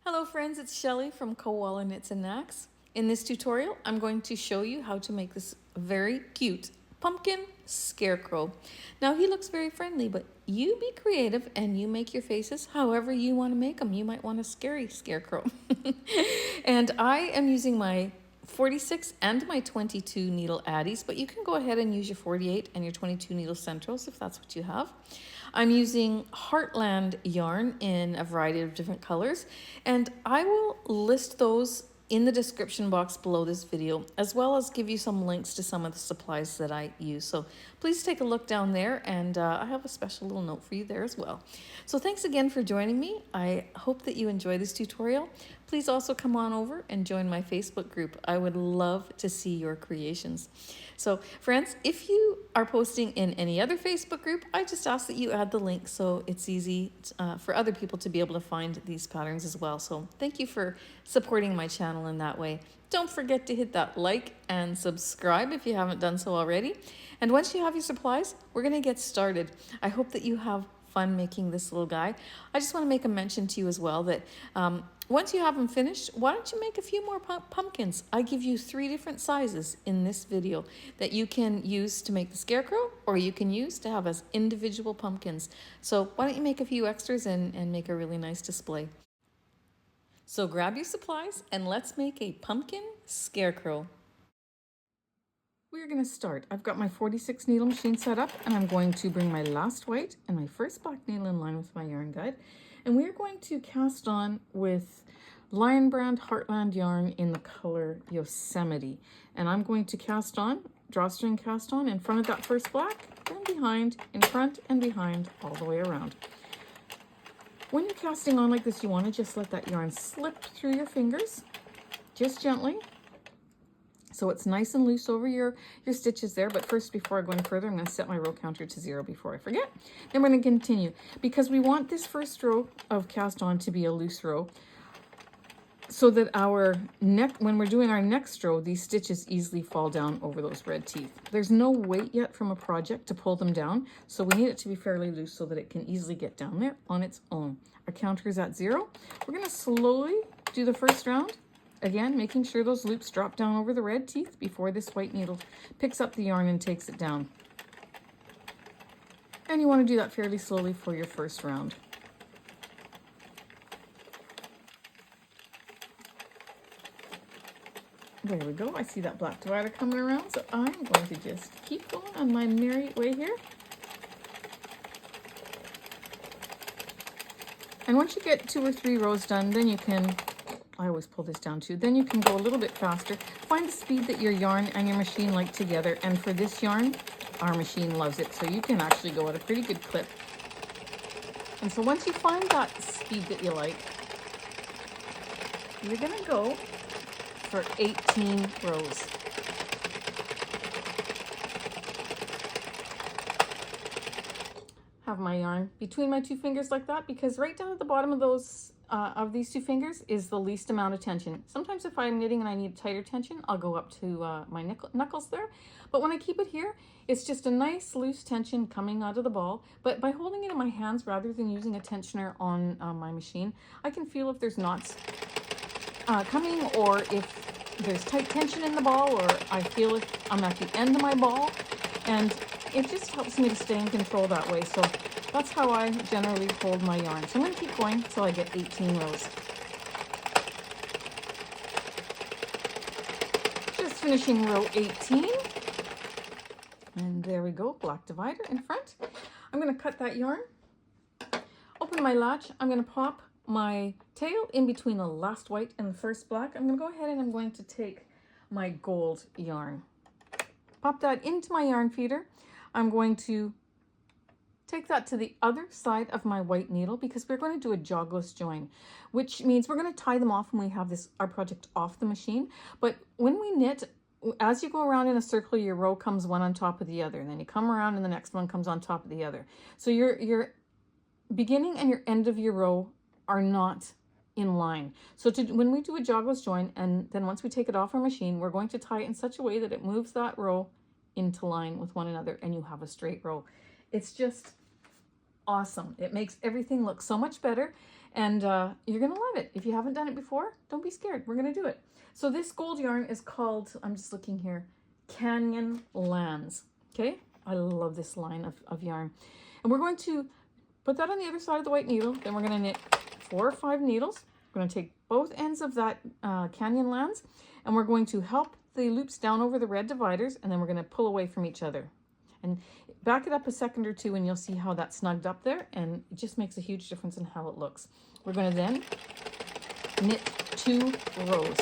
Hello friends, it's Shelley from Koala Knits and Knacks. In this tutorial, I'm going to show you how to make this very cute pumpkin scarecrow. Now he looks very friendly, but you be creative and you make your faces however you want to make them. You might want a scary scarecrow. And I am using my 46 and my 22 needle Addies, but you can go ahead and use your 48 and your 22 needle centros if that's what you have. I'm using Heartland yarn in a variety of different colors, and I will list those in the description box below this video, as well as give you some links to some of the supplies that I use. So please take a look down there, and I have a special little note for you there as well. So thanks again for joining me. I hope that you enjoy this tutorial. Please also come on over and join my Facebook group. I would love to see your creations. So friends, if you are posting in any other Facebook group, I just ask that you add the link so it's easy for other people to be able to find these patterns as well. So thank you for supporting my channel in that way. Don't forget to hit that like and subscribe if you haven't done so already. And once you have your supplies, we're going to get started. I hope that you have fun making this little guy. I just want to make a mention to you as well that once you have them finished, why don't you make a few more pumpkins? I give you 3 different sizes in this video that you can use to make the scarecrow, or you can use to have as individual pumpkins. So why don't you make a few extras and make a really nice display. So grab your supplies and let's make a pumpkin scarecrow. We're going to start. I've got my 46 needle machine set up, and I'm going to bring my last white and my first black needle in line with my yarn guide. And we're going to cast on with Lion Brand Heartland yarn in the color Yosemite. And I'm going to cast on, drawstring cast on in front of that first black, then behind, in front and behind, all the way around. When you're casting on like this, you want to just let that yarn slip through your fingers, just gently. So it's nice and loose over your stitches there. But first, before I go any further, I'm going to set my row counter to 0 before I forget. Then we're going to continue, because we want this first row of cast on to be a loose row, so that our when we're doing our next row, these stitches easily fall down over those red teeth. There's no weight yet from a project to pull them down, so we need it to be fairly loose so that it can easily get down there on its own. Our counter is at 0. We're going to slowly do the first round. Again, making sure those loops drop down over the red teeth before this white needle picks up the yarn and takes it down. And you want to do that fairly slowly for your first round. There we go. I see that black divider coming around, so I'm going to just keep going on my merry way here. And once you get 2 or 3 rows done, then you can, I always pull this down too, then you can go a little bit faster. Find the speed that your yarn and your machine like together. And for this yarn, our machine loves it, so you can actually go at a pretty good clip. And so once you find that speed that you like, you're going to go for 18 rows. Have my yarn between my 2 fingers like that, because right down at the bottom of those these 2 fingers is the least amount of tension. Sometimes if I'm knitting and I need tighter tension, I'll go up to my knuckles there. But when I keep it here, it's just a nice loose tension coming out of the ball. But by holding it in my hands rather than using a tensioner on my machine, I can feel if there's knots coming, or if there's tight tension in the ball, or I feel if I'm at the end of my ball, and it just helps me to stay in control that way. So that's how I generally hold my yarn. So I'm going to keep going until I get 18 rows. Just finishing row 18. And there we go, black divider in front. I'm going to cut that yarn, open my latch. I'm going to pop my tail in between the last white and the first black. I'm going to go ahead and I'm going to take my gold yarn, pop that into my yarn feeder. I'm going to take that to the other side of my white needle, because we're going to do a jogless join, which means we're going to tie them off when we have our project off the machine. But when we knit, as you go around in a circle, your row comes one on top of the other, and then you come around and the next one comes on top of the other. So your beginning and your end of your row are not in line. So when we do a jogless join, and then once we take it off our machine, we're going to tie it in such a way that it moves that row into line with one another, and you have a straight row. It's just awesome. It makes everything look so much better. And you're gonna love it. If you haven't done it before, don't be scared. We're gonna do it. So this gold yarn is called, I'm just looking here, Canyon Lands. Okay, I love this line of yarn. And we're going to put that on the other side of the white needle. Then we're gonna knit 4 or 5 needles. We're gonna take both ends of that Canyon Lands, and we're going to help the loops down over the red dividers, and then we're gonna pull away from each other. And back it up a second or two and you'll see how that's snugged up there, and it just makes a huge difference in how it looks. We're going to then knit 2 rows.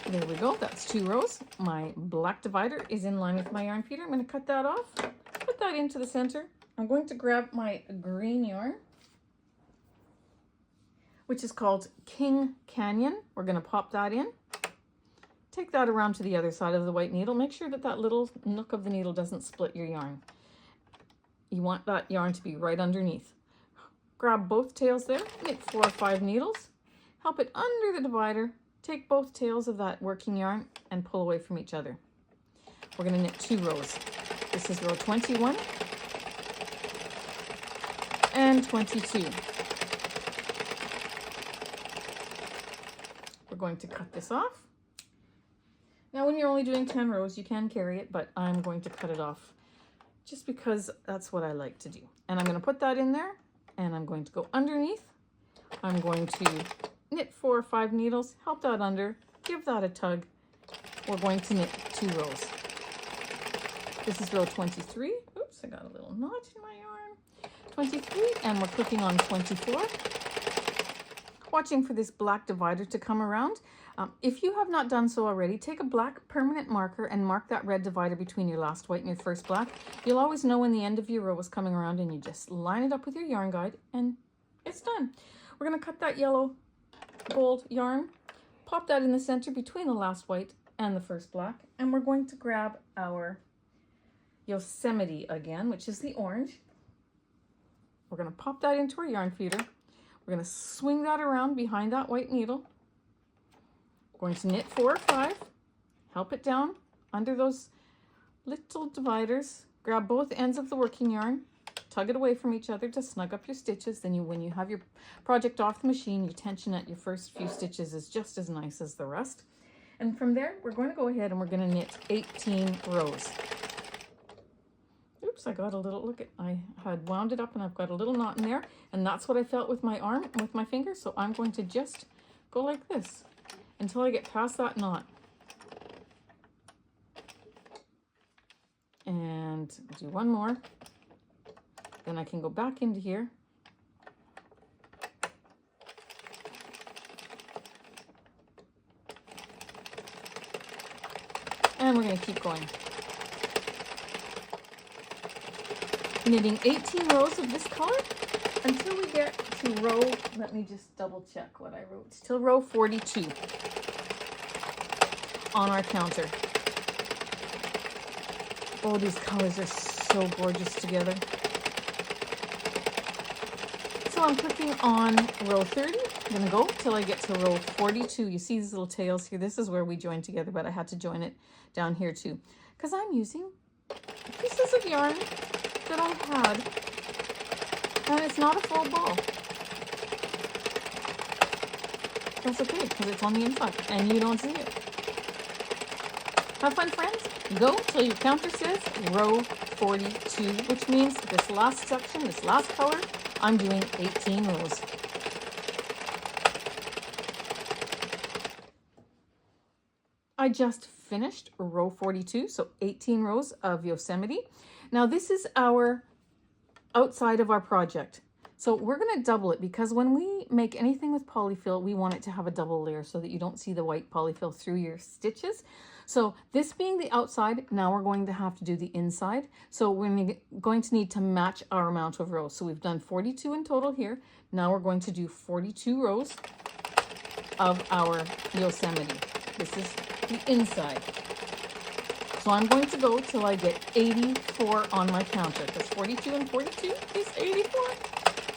There we go, that's 2 rows. My black divider is in line with my yarn feeder. I'm going to cut that off, put that into the center. I'm going to grab my green yarn, which is called King Canyon. We're going to pop that in. Take that around to the other side of the white needle. Make sure that that little nook of the needle doesn't split your yarn. You want that yarn to be right underneath. Grab both tails there, knit 4 or 5 needles, help it under the divider, take both tails of that working yarn and pull away from each other. We're going to knit 2 rows. This is row 21 and 22. We're going to cut this off. Now, when you're only doing 10 rows, you can carry it, but I'm going to cut it off just because that's what I like to do. And I'm going to put that in there, and I'm going to go underneath. I'm going to knit 4 or 5 needles, help that under, give that a tug. We're going to knit 2 rows. This is row 23. Oops, I got a little knot in my yarn. 23, and we're clicking on 24. Watching for this black divider to come around. If you have not done so already, take a black permanent marker and mark that red divider between your last white and your first black. You'll always know when the end of your row is coming around, and you just line it up with your yarn guide and it's done. We're going to cut that yellow gold yarn, pop that in the center between the last white and the first black, and we're going to grab our Yosemite again, which is the orange. We're going to pop that into our yarn feeder. We're going to swing that around behind that white needle. Going to knit 4 or 5, help it down under those little dividers, grab both ends of the working yarn, tug it away from each other to snug up your stitches. Then when you have your project off the machine, your tension at your first few stitches is just as nice as the rest. And from there, we're going to go ahead and we're going to knit 18 rows. Oops, I got a little, look at, I had wound it up and I've got a little knot in there, and that's what I felt with my arm, with my finger. So I'm going to just go like this until I get past that knot. And do one more. Then I can go back into here. And we're going to keep going. Knitting 18 rows of this color until we get to row, let me just double check what I wrote, till row 42 on our counter. Oh, these colors are so gorgeous together. So I'm clicking on row 30. I'm going to go till I get to row 42. You see these little tails here? This is where we join together, but I had to join it down here too, because I'm using pieces of yarn that I had, and it's not a full ball. That's okay, because it's on the inside and you don't see it. Have fun, friends. Go till your counter says row 42, which means this last section, this last color, I'm doing 18 rows. I just finished row 42, so 18 rows of Yosemite. Now this is our outside of our project. So we're going to double it, because when we make anything with polyfill, we want it to have a double layer so that you don't see the white polyfill through your stitches. So this being the outside, now we're going to have to do the inside. So we're going to need to match our amount of rows. So we've done 42 in total here. Now we're going to do 42 rows of our Yosemite. This is the inside. So I'm going to go till I get 84 on my counter, because 42 and 42 is 84.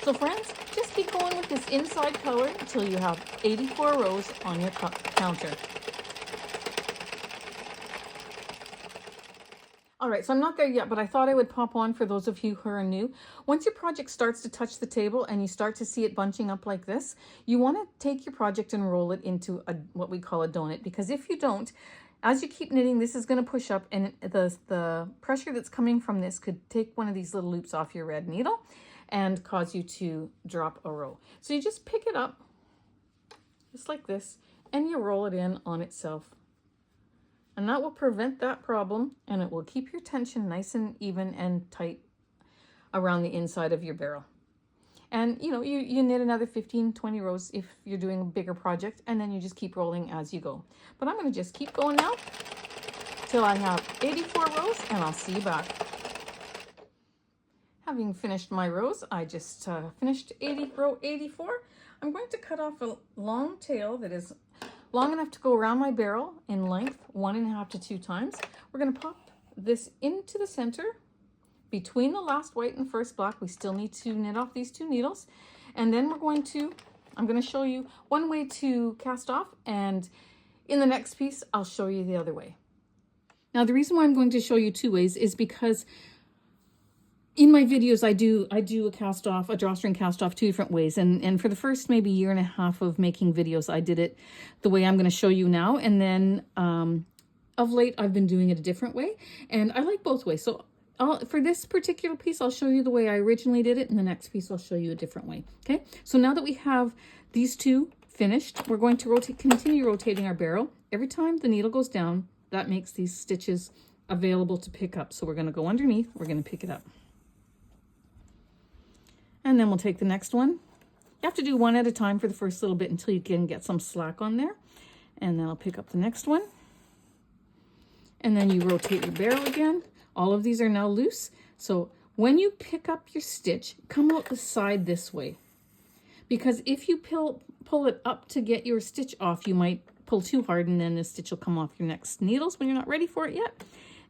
So friends, just keep going with this inside color until you have 84 rows on your counter. All right. right, so I'm not there yet, but I thought I would pop on for those of you who are new. Once your project starts to touch the table and you start to see it bunching up like this, you want to take your project and roll it into what we call a donut, because if you don't, as you keep knitting, this is going to push up, and the pressure that's coming from this could take one of these little loops off your red needle and cause you to drop a row. So you just pick it up just like this and you roll it in on itself. And that will prevent that problem, and it will keep your tension nice and even and tight around the inside of your barrel. And you know, you knit another 15, 20 rows if you're doing a bigger project, and then you just keep rolling as you go. But I'm going to just keep going now till I have 84 rows, and I'll see you back. Having finished my rows, I just finished row 84. I'm going to cut off a long tail that is long enough to go around my barrel in length 1.5 to 2 times. We're going to pop this into the center between the last white and first black. We still need to knit off these 2 needles, and then I'm going to show you one way to cast off, and in the next piece I'll show you the other way. Now the reason why I'm going to show you 2 ways is because in my videos, I do a cast off, a drawstring cast off 2 different ways. And for the first maybe 1.5 years of making videos, I did it the way I'm going to show you now. And then of late, I've been doing it a different way. And I like both ways. So for this particular piece, I'll show you the way I originally did it. And the next piece, I'll show you a different way. Okay, so now that we have these 2 finished, we're going to continue rotating our barrel. Every time the needle goes down, that makes these stitches available to pick up. So we're going to go underneath, we're going to pick it up. And then we'll take the next one. You have to do one at a time for the first little bit until you can get some slack on there. And then I'll pick up the next one. And then you rotate your barrel again. All of these are now loose. So when you pick up your stitch, come out the side this way. Because if you pull it up to get your stitch off, you might pull too hard, and then the stitch will come off your next needles when you're not ready for it yet,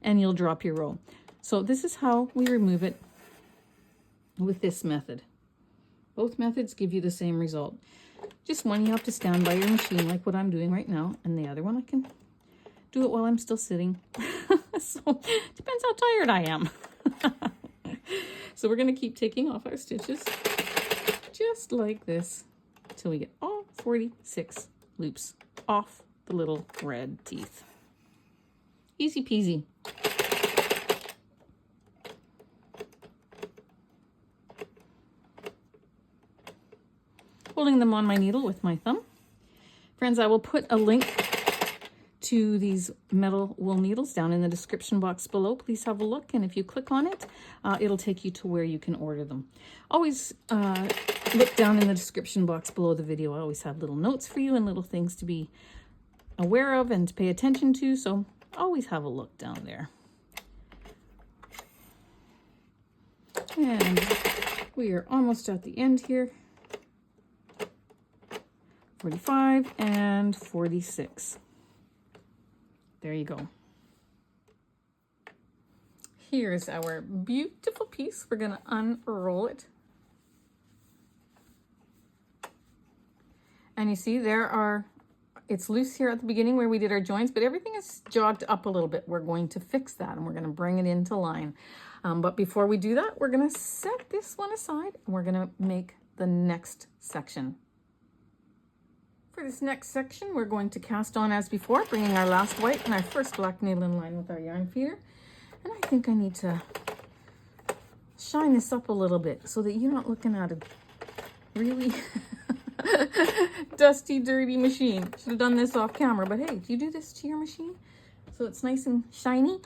and you'll drop your row. So this is how we remove it with this method. Both methods give you the same result. Just one you have to stand by your machine like what I'm doing right now, and the other one I can do it while I'm still sitting. So depends how tired I am. So we're going to keep taking off our stitches just like this until we get all 46 loops off the little red teeth. Easy peasy. Holding them on my needle with my thumb. Friends, I will put a link to these metal wool needles down in the description box below. Please have a look, and if you click on it, it'll take you to where you can order them. Always look down in the description box below the video. I always have little notes for you and little things to be aware of and to pay attention to, so always have a look down there. And we are almost at the end here. 45 and 46. There you go. Here's our beautiful piece. We're going to unroll it. And you see it's loose here at the beginning where we did our joints, but everything is jogged up a little bit. We're going to fix that, and we're going to bring it into line. But before we do that, we're going to set this one aside, and we're going to make the next section. For this next section, we're going to cast on as before, bringing our last white and our first black needle in line with our yarn feeder. And I think I need to shine this up a little bit so that you're not looking at a really dusty, dirty machine. Should have done this off camera, but hey, do you do this to your machine so it's nice and shiny?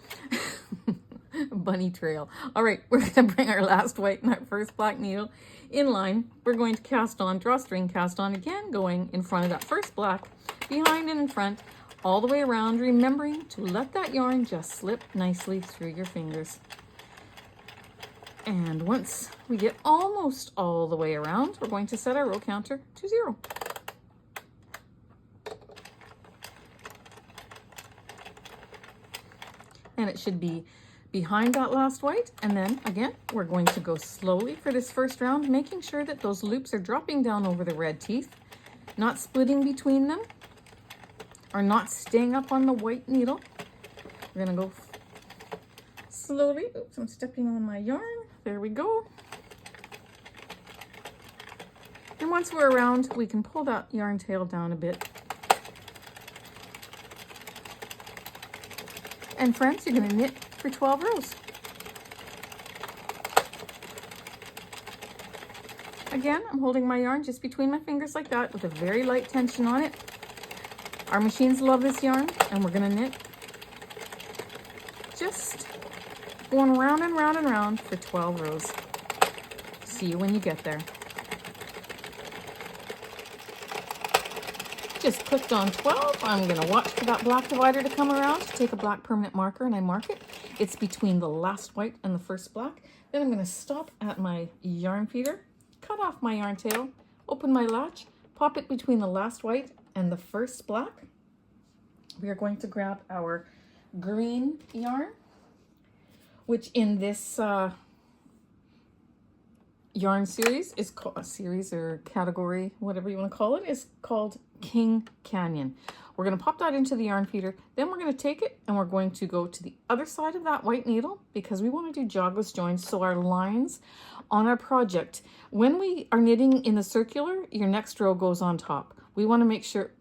Bunny trail. All right, we're going to bring our last white and our first black needle in line. We're going to cast on, drawstring cast on again, going in front of that first black, behind and in front, all the way around, remembering to let that yarn just slip nicely through your fingers. And once we get almost all the way around, we're going to set our row counter to 0. And it should be behind that last white, and then again we're going to go slowly for this first round, making sure that those loops are dropping down over the red teeth, not splitting between them or not staying up on the white needle. We're going to go slowly. Oops, I'm stepping on my yarn. There we go. And once we're around, we can pull that yarn tail down a bit. And friends, you're going to knit for 12 rows. Again, I'm holding my yarn just between my fingers like that with a very light tension on it. Our machines love this yarn, and we're going to knit just going round and round and round for 12 rows. See you when you get there. Just clicked on 12. I'm going to watch for that black divider to come around. Take a black permanent marker and I mark it. It's between the last white and the first black. Then I'm going to stop at my yarn feeder, cut off my yarn tail, open my latch, pop it between the last white and the first black. We are going to grab our green yarn, which in this yarn series is called a series or category, whatever you want to call it, is called King Canyon. We're going to pop that into the yarn feeder. Then we're going to take it and we're going to go to the other side of that white needle because we want to do jogless joins. So our lines on our project, when we are knitting in the circular, your next row goes on top. We want to make sure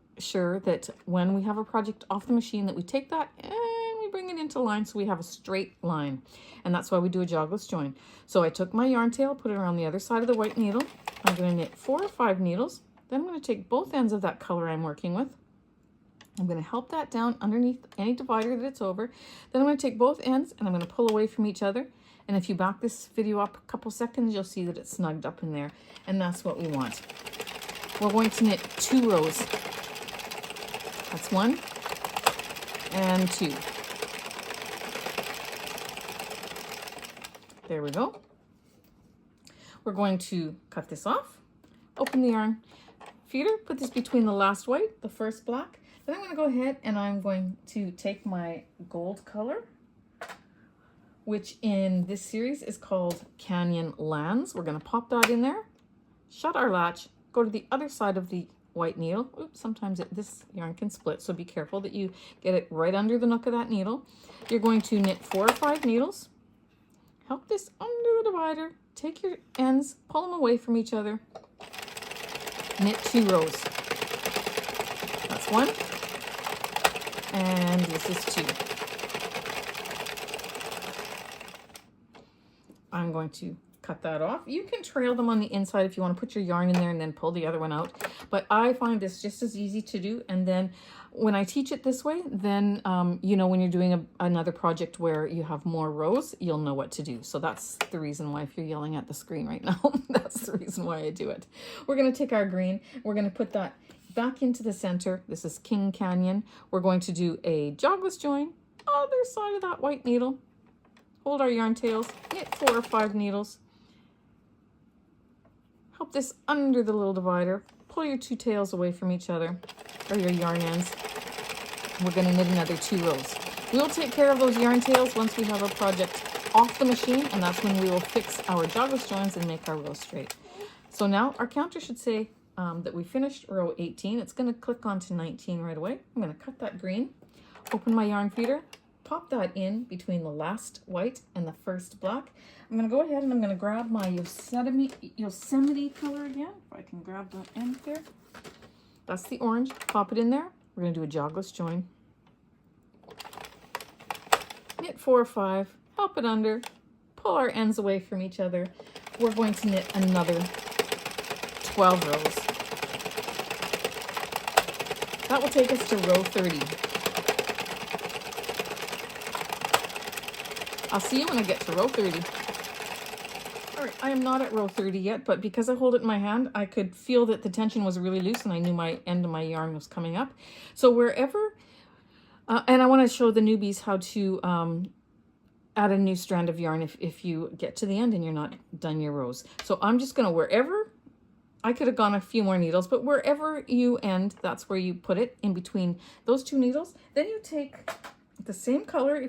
that when we have a project off the machine that we take that and we bring it into line so we have a straight line. And that's why we do a jogless join. So I took my yarn tail, put it around the other side of the white needle. I'm going to knit 4 or 5 needles. Then I'm going to take both ends of that color I'm working with. I'm going to help that down underneath any divider that it's over. Then I'm going to take both ends and I'm going to pull away from each other. And if you back this video up a couple seconds, you'll see that it's snugged up in there. And that's what we want. We're going to knit 2 rows. That's 1 and 2. There we go. We're going to cut this off, open the yarn feeder, put this between the last white, the first black. Then I'm going to go ahead and I'm going to take my gold color, which in this series is called Canyon Lands. We're going to pop that in there, shut our latch, go to the other side of the white needle. Oops, sometimes this yarn can split, so be careful that you get it right under the nook of that needle. You're going to knit 4 or 5 needles, help this under the divider, take your ends, pull them away from each other, knit 2 rows. That's 1, and this is 2. I'm going to cut that off. You can trail them on the inside if you want to put your yarn in there and then pull the other one out. But I find this just as easy to do. And then when I teach it this way, then, you know, when you're doing another project where you have more rows, you'll know what to do. So that's the reason why, if you're yelling at the screen right now, that's the reason why I do it. We're going to take our green. We're going to put that back into the center. This is King Canyon. We're going to do a jogless join, other side of that white needle. Hold our yarn tails, knit 4 or 5 needles. Help this under the little divider. Pull your 2 tails away from each other, or your yarn ends. We're going to knit another 2 rows. We'll take care of those yarn tails once we have our project off the machine, and that's when we will fix our jogless joins and make our rows straight. So now our counter should say that we finished row 18. It's going to click onto 19 right away. I'm going to cut that green, open my yarn feeder, pop that in between the last white and the first black. I'm going to go ahead and I'm going to grab my Yosemite color again. If I can grab that end there. That's the orange. Pop it in there. We're going to do a jogless join. Knit 4 or 5. Help it under. Pull our ends away from each other. We're going to knit another 12 rows. That will take us to row 30. I'll see you when I get to row 30. All right, I am not at row 30 yet, but because I hold it in my hand, I could feel that the tension was really loose and I knew my end of my yarn was coming up. So wherever, and I want to show the newbies how to add a new strand of yarn if you get to the end and you're not done your rows. So I'm just going to, wherever, I could have gone a few more needles, but wherever you end, that's where you put it, in between those 2 needles. Then you take the same color,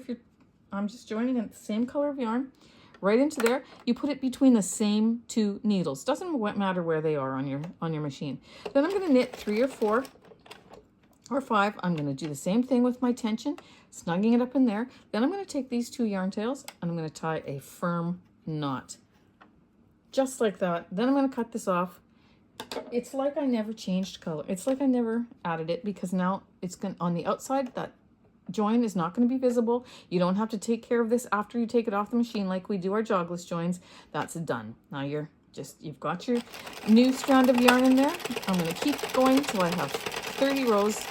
I'm just joining at the same color of yarn, right into there. You put it between the same 2 needles. Doesn't matter where they are on your machine. Then I'm going to knit 3 or 4 or 5. I'm going to do the same thing with my tension, snugging it up in there. Then I'm going to take these 2 yarn tails and I'm going to tie a firm knot. Just like that. Then I'm going to cut this off. It's like I never changed color. It's like I never added it, because now it's going on the outside, that join is not going to be visible. You don't have to take care of this after you take it off the machine like we do our jogless joins. That's done. Now you've got your new strand of yarn in there. I'm going to keep going till I have 30 rows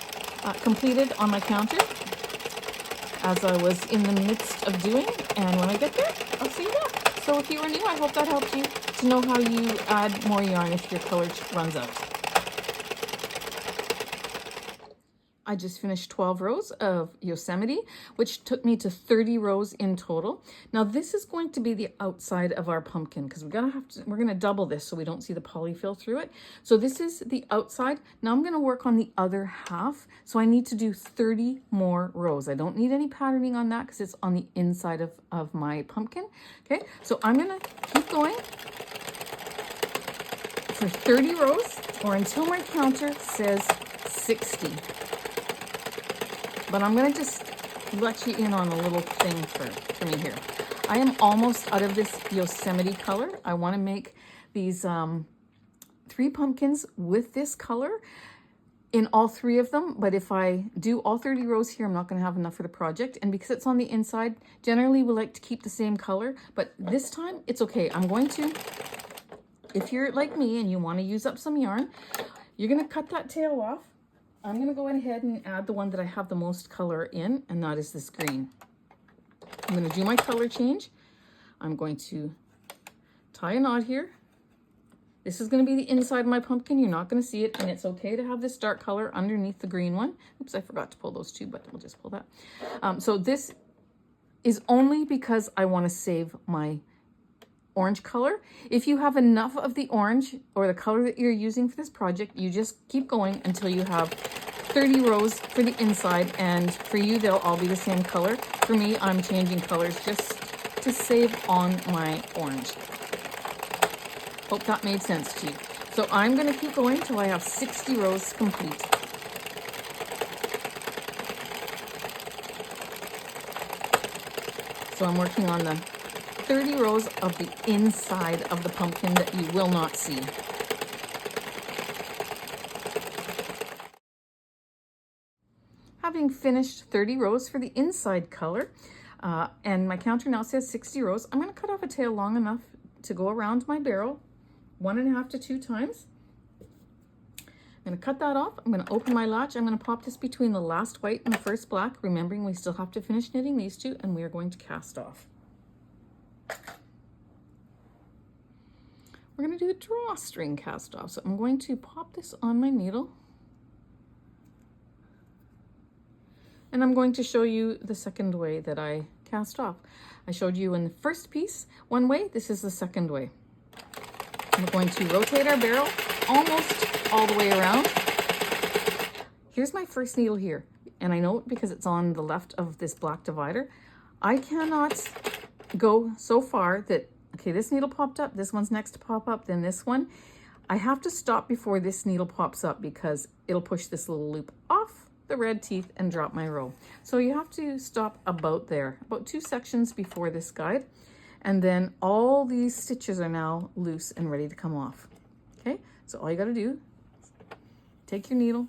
completed on my counter, as I was in the midst of doing. And when I get there, I'll see you back. So if you are new, I hope that helped you to know how you add more yarn if your color runs out. I just finished 12 rows of Yosemite, which took me to 30 rows in total. Now this is going to be the outside of our pumpkin, because we're gonna double this so we don't see the polyfill through it. So this is the outside. Now I'm gonna work on the other half. So I need to do 30 more rows. I don't need any patterning on that because it's on the inside of my pumpkin. Okay, so I'm gonna keep going for 30 rows, or until my counter says 60. But I'm going to just let you in on a little thing for me here. I am almost out of this Yosemite color. I want to make these 3 pumpkins with this color in all 3 of them. But if I do all 30 rows here, I'm not going to have enough for the project. And because it's on the inside, generally we like to keep the same color. But this time, it's okay. I'm going to, if you're like me and you want to use up some yarn, you're going to cut that tail off. I'm going to go ahead and add the one that I have the most color in, and that is this green. I'm going to do my color change. I'm going to tie a knot here. This is going to be the inside of my pumpkin. You're not going to see it, and it's okay to have this dark color underneath the green one. Oops, I forgot to pull those 2, but we'll just pull that. So this is only because I want to save my orange color. If you have enough of the orange or the color that you're using for this project, you just keep going until you have 30 rows for the inside, and for you they'll all be the same color. For me, I'm changing colors just to save on my orange. Hope that made sense to you. So I'm going to keep going till I have 60 rows complete. So I'm working on the 30 rows of the inside of the pumpkin that you will not see. Having finished 30 rows for the inside color, and my counter now says 60 rows, I'm going to cut off a tail long enough to go around my barrel 1.5 to 2 times. I'm going to cut that off. I'm going to open my latch. I'm going to pop this between the last white and the first black, remembering we still have to finish knitting these 2, and we are going to cast off. We're going to do a drawstring cast off. So I'm going to pop this on my needle. And I'm going to show you the second way that I cast off. I showed you in the first piece one way. This is the second way. We're going to rotate our barrel almost all the way around. Here's my first needle here. And I know it because it's on the left of this black divider. I cannot go so far that, okay, this needle popped up, this one's next to pop up, then this one. I have to stop before this needle pops up because it'll push this little loop off the red teeth and drop my row. So you have to stop about there, about 2 sections before this guide. And then all these stitches are now loose and ready to come off. Okay, so all you gotta do, take your needle,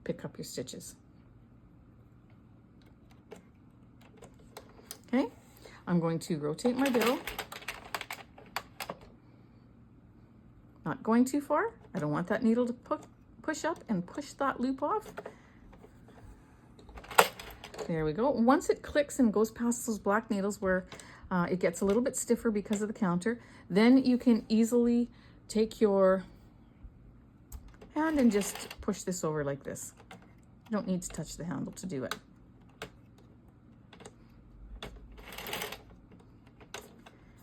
pick up your stitches. Okay, I'm going to rotate my barrel. Not going too far. I don't want that needle to push up and push that loop off. There we go. Once it clicks and goes past those black needles where it gets a little bit stiffer because of the counter, then you can easily take your hand and just push this over like this. You don't need to touch the handle to do it.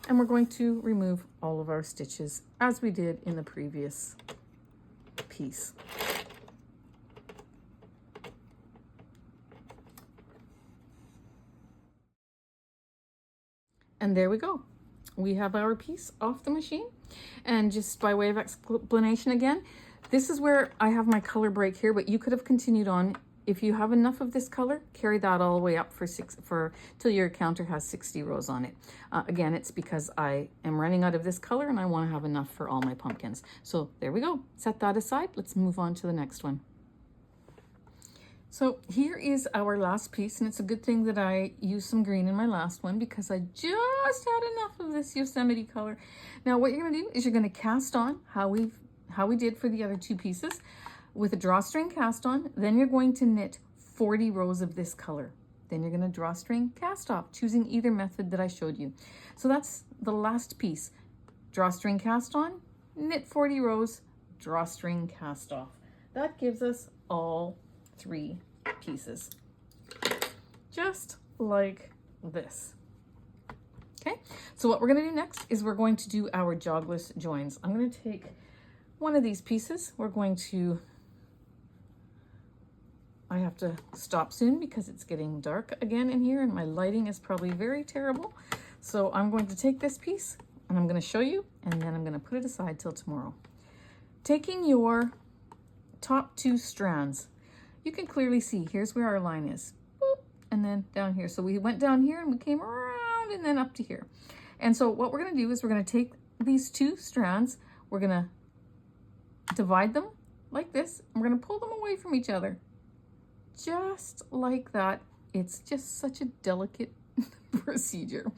And we're going to remove all of our stitches as we did in the previous piece. And there we go. We have our piece off the machine. And just by way of explanation again, This is where I have my color break here, but you could have continued on. If you have enough of this color, carry that all the way up till your counter has 60 rows on it. Again, it's because I am running out of this color and I want to have enough for all my pumpkins. So there we go. Set that aside. Let's move on to the next one. So here is our last piece, and it's a good thing that I used some green in my last one because I just had enough of this Yosemite color. Now what you're going to do is you're going to cast on how we did for the other two pieces with a drawstring cast on. Then you're going to knit 40 rows of this color. Then you're going to drawstring cast off, choosing either method that I showed you. So that's the last piece. Drawstring cast on, knit 40 rows, drawstring cast off. That gives us all 3 pieces, just like this. Okay, so what we're going to do next is we're going to do our jogless joins. I'm going to take one of these pieces. We're going to, I have to stop soon because it's getting dark again in here and my lighting is probably very terrible. So I'm going to take this piece and I'm going to show you, and then I'm going to put it aside till tomorrow. Taking your top 2 strands, you can clearly see here's where our line is. Boop, and then down here. So we went down here and we came around and then up to here. And so what we're going to do is we're going to take these 2 strands, we're going to divide them like this, and we're going to pull them away from each other. Just like that. It's just such a delicate procedure.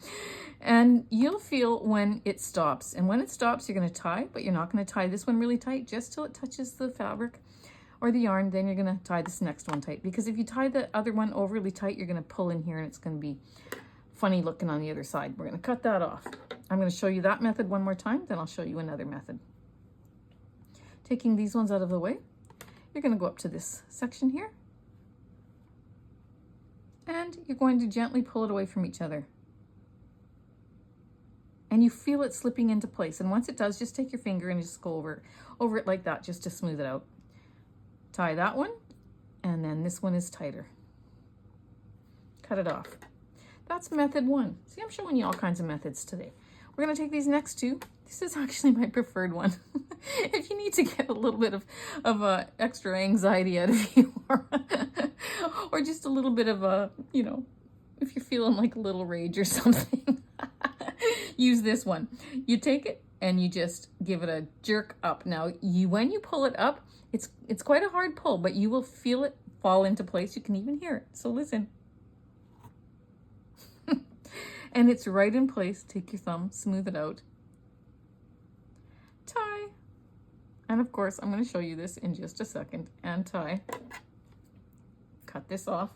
And you'll feel when it stops. And when it stops, you're going to tie, but you're not going to tie this one really tight just till it touches the fabric or the yarn. Then you're going to tie this next one tight, because if you tie the other one overly tight, you're going to pull in here and it's going to be funny looking on the other side. We're going to cut that off. I'm going to show you that method one more time, then I'll show you another method. Taking these ones out of the way, you're going to go up to this section here, and you're going to gently pull it away from each other. And you feel it slipping into place. And once it does, just take your finger and just go over it like that, just to smooth it out. Tie that one, and then this one is tighter. Cut it off. That's method 1. See, I'm showing you all kinds of methods today. We're going to take these next 2. This is actually my preferred one. If you need to get a little bit of extra anxiety out of you, or just a little bit of a, you know, if you're feeling like a little rage or something, use this one. You take it and you just give it a jerk up. Now, when you pull it up, it's quite a hard pull, but you will feel it fall into place. You can even hear it. So listen. And it's right in place. Take your thumb, smooth it out. Tie. And of course, I'm going to show you this in just a second. And tie. Cut this off.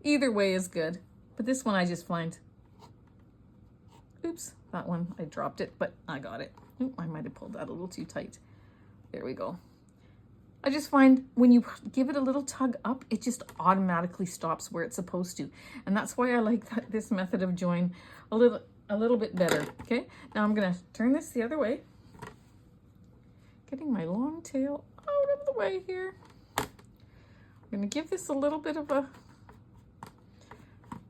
Either way is good. But this one I just find, oops, that one I dropped it, but I got it. Oop, I might have pulled that a little too tight. There we go. I just find when you give it a little tug up, it just automatically stops where it's supposed to. And that's why I like this method of join a little bit better. Okay, now I'm gonna turn this the other way. Getting my long tail out of the way here. I'm gonna give this a little bit of a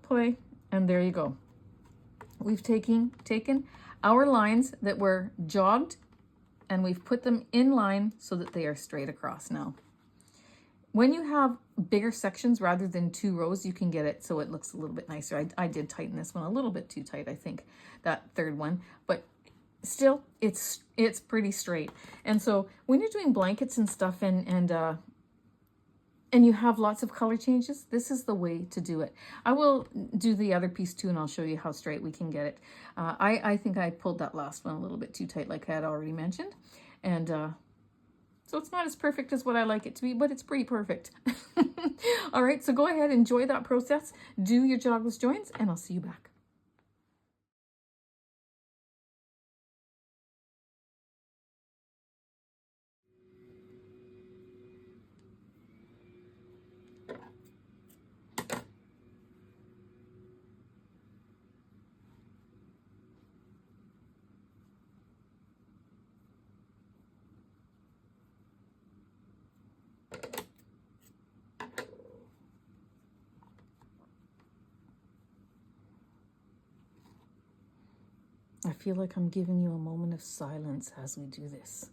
play, and there you go. We've taken our lines that were jogged, and we've put them in line so that they are straight across now. When you have bigger sections rather than 2 rows, you can get it so it looks a little bit nicer. I did tighten this one a little bit too tight, I think, that third one, but still it's pretty straight. And so when you're doing blankets and stuff and you have lots of color changes, this is the way to do it. I will do the other piece too, and I'll show you how straight we can get it. I think I pulled that last one a little bit too tight, like I had already mentioned. And so it's not as perfect as what I like it to be, but it's pretty perfect. All right, so go ahead, enjoy that process. Do your jogless joins, and I'll see you back. I feel like I'm giving you a moment of silence as we do this.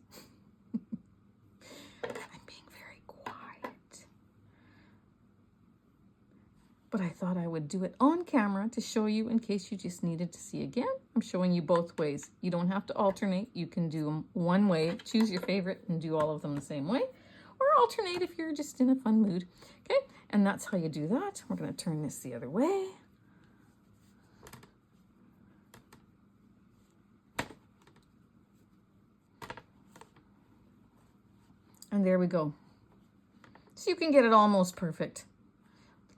thought I would do it on camera to show you in case you just needed to see again. I'm showing you both ways. You don't have to alternate. You can do them one way, choose your favorite and do all of them the same way, or alternate if you're just in a fun mood. Okay, and that's how you do that. We're going to turn this the other way. And there we go. So you can get it almost perfect.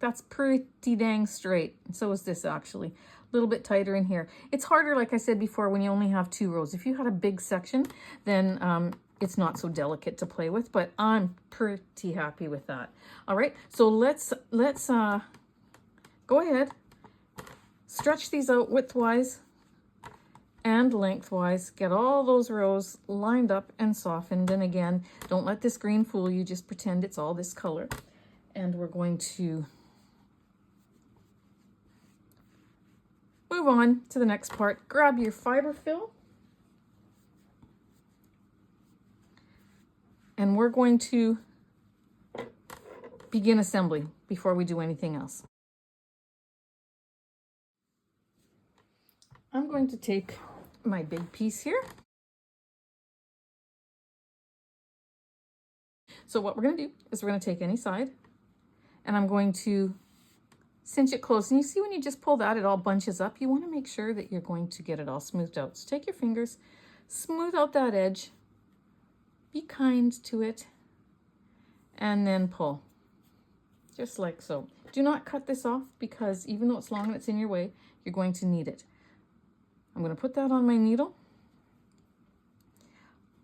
That's pretty dang straight. And so is this actually. A little bit tighter in here. It's harder, like I said before, when you only have 2 rows. If you had a big section, then it's not so delicate to play with, but I'm pretty happy with that. All right, so let's go ahead, stretch these out widthwise and lengthwise, get all those rows lined up and softened. And again, don't let this green fool you, just pretend it's all this color. And we're going to move on to the next part. Grab your fiber fill. And we're going to begin assembly before we do anything else. I'm going to take my big piece here. So what we're going to do is we're going to take any side and I'm going to cinch it close. And you see when you just pull that, it all bunches up. You want to make sure that you're going to get it all smoothed out. So take your fingers, smooth out that edge, be kind to it, and then pull. Just like so. Do not cut this off because even though it's long and it's in your way, you're going to need it. I'm going to put that on my needle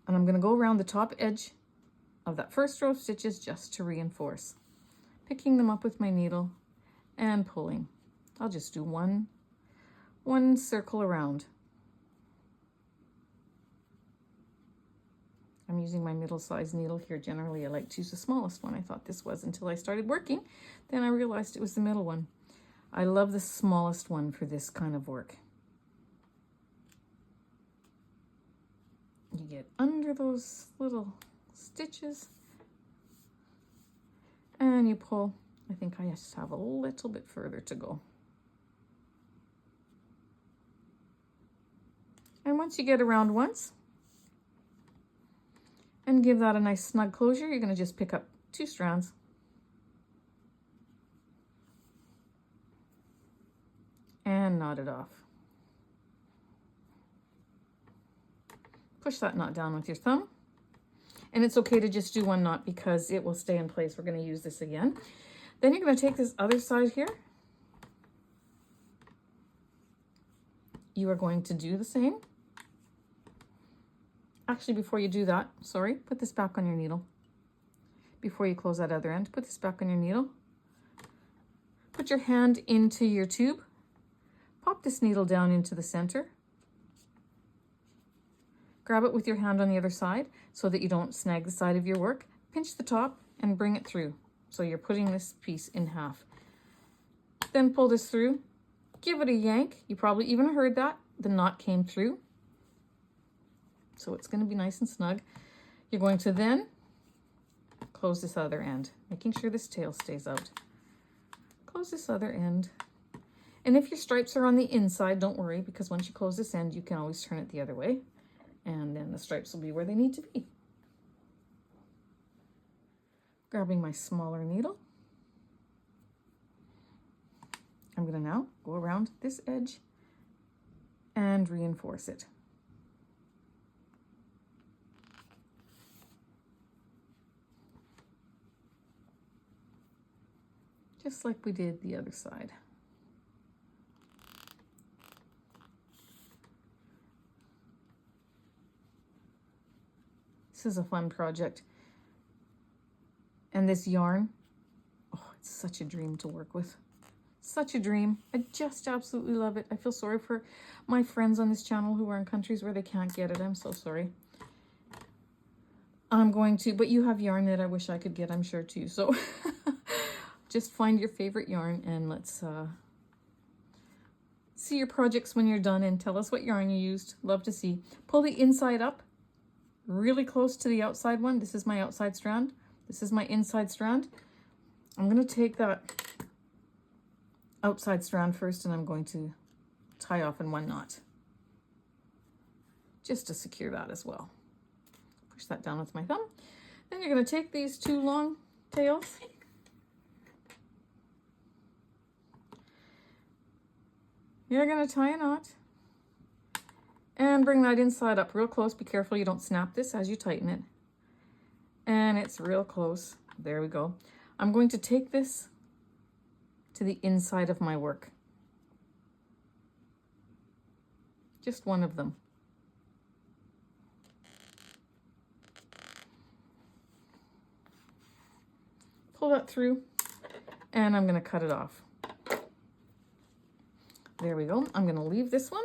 and I'm going to go around the top edge of that first row of stitches just to reinforce. Picking them up with my needle and pulling. I'll just do one circle around. I'm using my middle-sized needle here. Generally, I like to use the smallest one. I thought this was until I started working. Then I realized it was the middle one. I love the smallest one for this kind of work. You get under those little stitches and you pull. I think I just have a little bit further to go. And once you get around once and give that a nice snug closure, you're going to just pick up 2 strands and knot it off. Push that knot down with your thumb. And it's okay to just do 1 knot because it will stay in place. We're going to use this again. Then you're going to take this other side here. You are going to do the same. Actually, before you do that, sorry, put this back on your needle. Before you close that other end, put this back on your needle. Put your hand into your tube. Pop this needle down into the center. Grab it with your hand on the other side so that you don't snag the side of your work. Pinch the top and bring it through. So you're putting this piece in half. Then pull this through. Give it a yank. You probably even heard that. The knot came through. So it's going to be nice and snug. You're going to then close this other end, making sure this tail stays out. Close this other end. And if your stripes are on the inside, don't worry, because once you close this end, you can always turn it the other way. And then the stripes will be where they need to be. Grabbing my smaller needle. I'm going to now go around this edge and reinforce it. Just like we did the other side. This is a fun project. And this yarn, oh, it's such a dream to work with. Such a dream. I just absolutely love it. I feel sorry for my friends on this channel who are in countries where they can't get it. I'm so sorry. I'm going to, but you have yarn that I wish I could get, I'm sure too. So just find your favorite yarn and let's see your projects when you're done and tell us what yarn you used. Love to see. Pull the inside up really close to the outside one. This is my outside strand. This is my inside strand. I'm going to take that outside strand first, and I'm going to tie off in one knot just to secure that as well. Push that down with my thumb. Then you're going to take these two long tails, you're going to tie a knot and bring that inside up real close. Be careful you don't snap this as you tighten it. And it's real close. There we go. I'm going to take this to the inside of my work. Just one of them. Pull that through, and I'm going to cut it off. There we go. I'm going to leave this one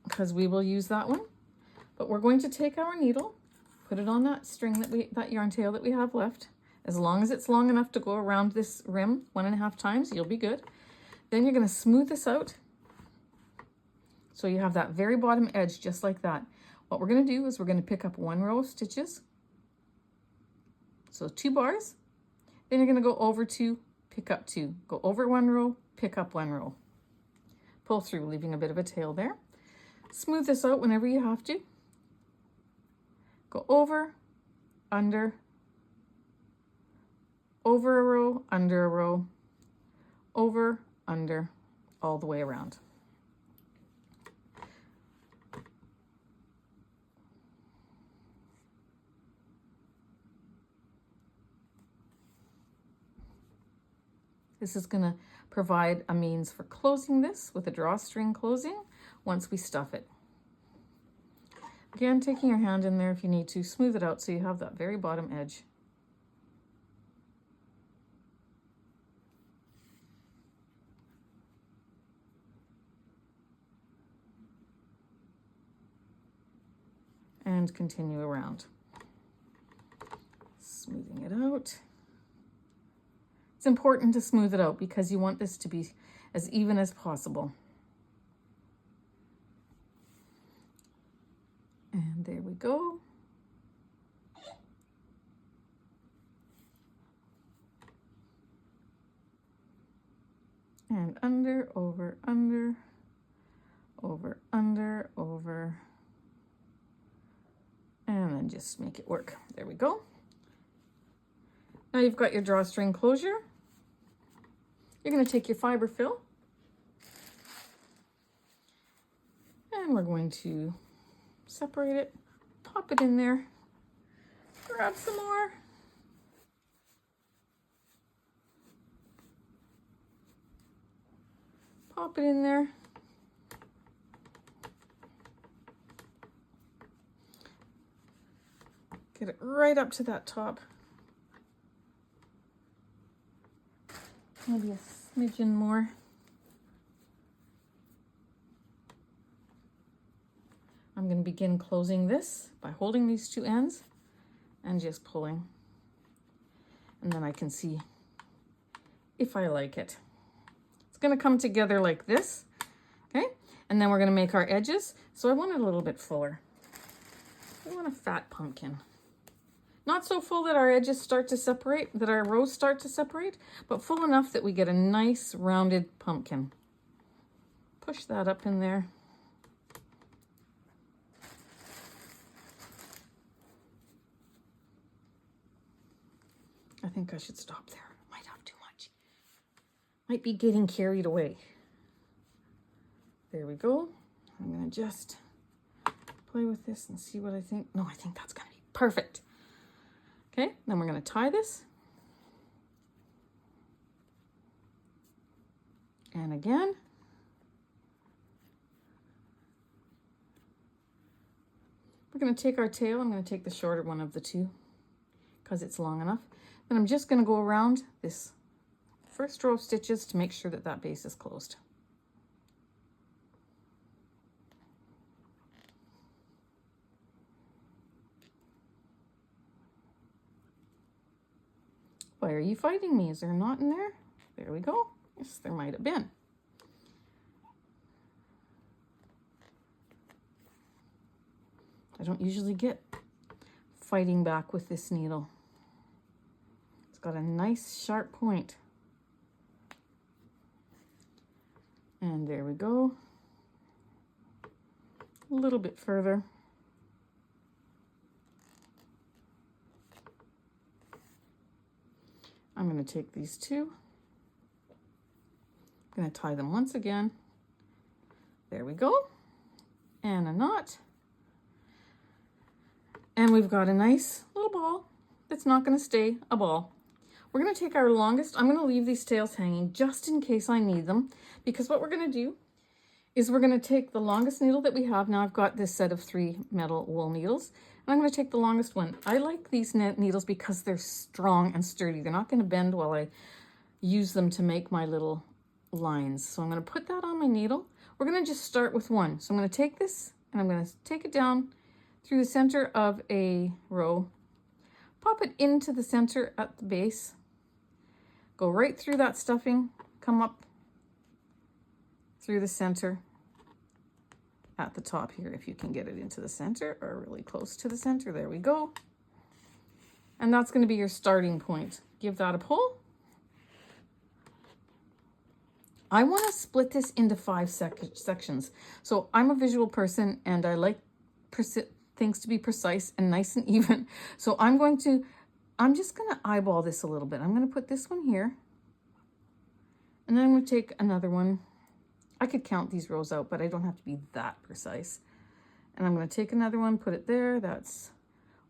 because we will use that one. But we're going to take our needle, put it on that string that yarn tail that we have left. As long as it's long enough to go around this rim 1.5 times, you'll be good. Then you're going to smooth this out so you have that very bottom edge just like that. What we're going to do is we're going to pick up 1 row of stitches. So 2 bars. Then you're going to go over 2, pick up 2. Go over 1 row, pick up 1 row. Pull through, leaving a bit of a tail there. Smooth this out whenever you have to. Go over, under, over a row, under a row, over, under, all the way around. This is going to provide a means for closing this with a drawstring closing once we stuff it. Again, taking your hand in there if you need to, smooth it out so you have that very bottom edge. And continue around. Smoothing it out. It's important to smooth it out because you want this to be as even as possible. And there we go. And under, over, under, over, under, over. And then just make it work. There we go. Now you've got your drawstring closure. You're going to take your fiber fill. And we're going to separate it, pop it in there, grab some more. Pop it in there. Get it right up to that top. Maybe a smidgen more. I'm going to begin closing this by holding these two ends and just pulling. And then I can see if I like it. It's going to come together like this, okay? And then we're going to make our edges. So I want it a little bit fuller. I want a fat pumpkin. Not so full that our edges start to separate, that our rows start to separate, but full enough that we get a nice rounded pumpkin. Push that up in there. I think I should stop there. Might have too much. Might be getting carried away. There we go. I'm going to just play with this and see what I think. No, I think that's going to be perfect. Okay, then we're going to tie this. And again. We're going to take our tail. I'm going to take the shorter one of the two because it's long enough. Then I'm just going to go around this first row of stitches to make sure that that base is closed. Why are you fighting me? Is there a knot in there? There we go. Yes, there might have been. I don't usually get fighting back with this needle. It's got a nice sharp point. And there we go. A little bit further. I'm going to take these two. I'm going to tie them once again. There we go. And a knot. And we've got a nice little ball that's not going to stay a ball. We're going to take our longest. I'm going to leave these tails hanging just in case I need them, because what we're going to do is we're going to take the longest needle that we have. Now I've got this set of 3 metal wool needles, and I'm going to take the longest one. I like these needles because they're strong and sturdy. They're not going to bend while I use them to make my little lines. So I'm going to put that on my needle. We're going to just start with one. So I'm going to take this and I'm going to take it down through the center of a row, pop it into the center at the base, go right through that stuffing, come up through the center at the top here, if you can get it into the center or really close to the center. There we go. And that's going to be your starting point. Give that a pull. I want to split this into 5 sections. So I'm a visual person and I like things to be precise and nice and even. So I'm just going to eyeball this a little bit. I'm going to put this one here. And then I'm going to take another one. I could count these rows out, but I don't have to be that precise. And I'm going to take another one, put it there. That's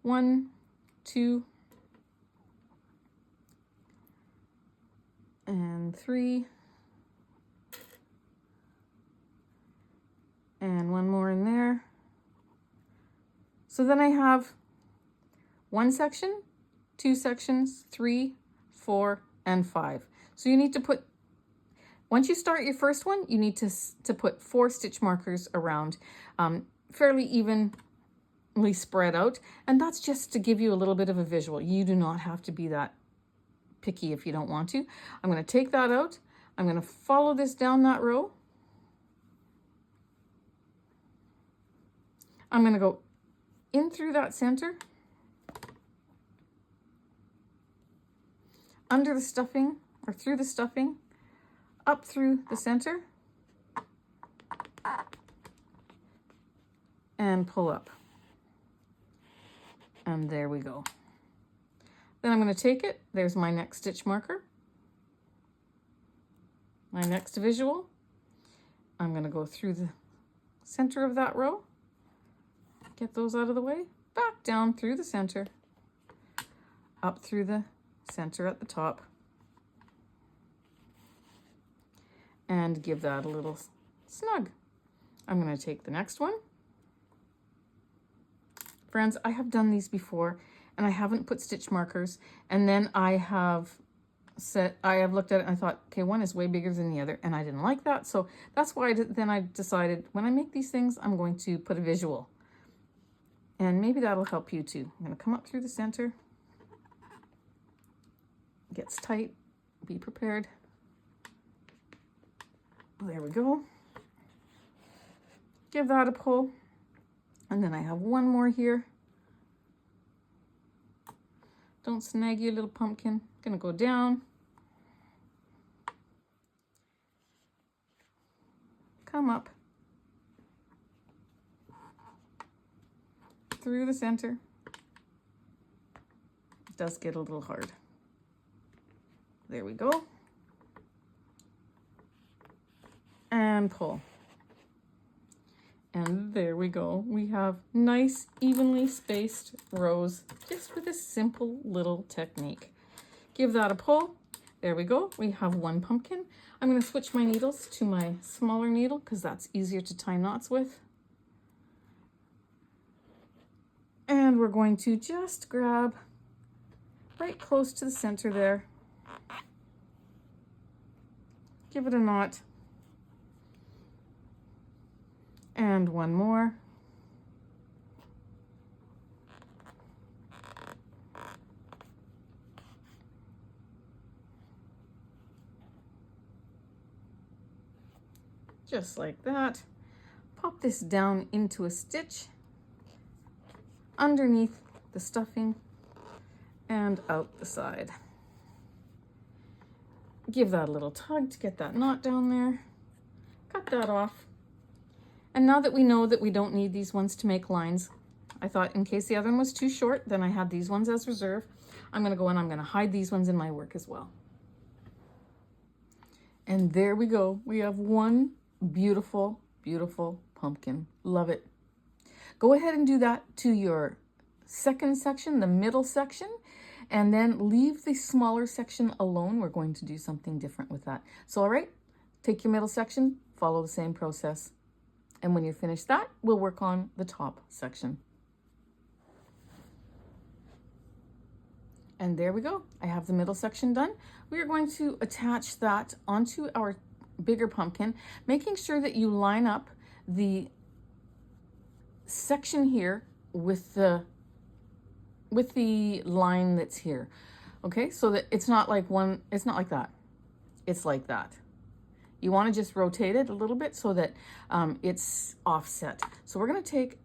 1, 2, and 3. And one more in there. So then I have 1 section, 2 sections, 3, 4, and 5. So you need to put, once you start your first one, you need to put 4 stitch markers around, fairly evenly spread out. And that's just to give you a little bit of a visual. You do not have to be that picky if you don't want to. I'm going to take that out. I'm going to follow this down that row. I'm going to go in through that center, under the stuffing, or through the stuffing, up through the center, and pull up. And there we go. Then I'm going to take it. There's my next stitch marker, my next visual. I'm going to go through the center of that row. Get those out of the way, back down through the center, up through the center at the top, and give that a little snug. I'm going to take the next one. Friends, I have done these before and I haven't put stitch markers, and then I have looked at it and I thought, okay, one is way bigger than the other, and I didn't like that. So that's why then I decided when I make these things, I'm going to put a visual. And maybe that'll help you too. I'm going to come up through the center. It gets tight. Be prepared. There we go. Give that a pull. And then I have one more here. Don't snag your little pumpkin. Going to go down. Come up. Through the center. It does get a little hard. There we go. And pull. And there we go. We have nice, evenly spaced rows just with a simple little technique. Give that a pull. There we go. We have 1 pumpkin. I'm going to switch my needles to my smaller needle because that's easier to tie knots with. And we're going to just grab right close to the center there. Give it a knot. And one more. Just like that. Pop this down into a stitch underneath the stuffing and out the side. Give that a little tug to get that knot down there. cut that off. And now that we know that we don't need these ones to make lines, I thought in case the other one was too short, then I had these ones as reserve. I'm gonna go and I'm gonna hide these ones in my work as well. And there we go. We have one beautiful, beautiful pumpkin. Love it. Go ahead and do that to your second section, the middle section, and then leave the smaller section alone. We're going to do something different with that. So, all right, take your middle section, follow the same process. And when you're finished that, we'll work on the top section. And there we go. I have the middle section done. We are going to attach that onto our bigger pumpkin, making sure that you line up the section here with the line that's here. Okay, so that it's not like one, it's not like that. It's like that. You want to just rotate it a little bit so that it's offset. So we're going to take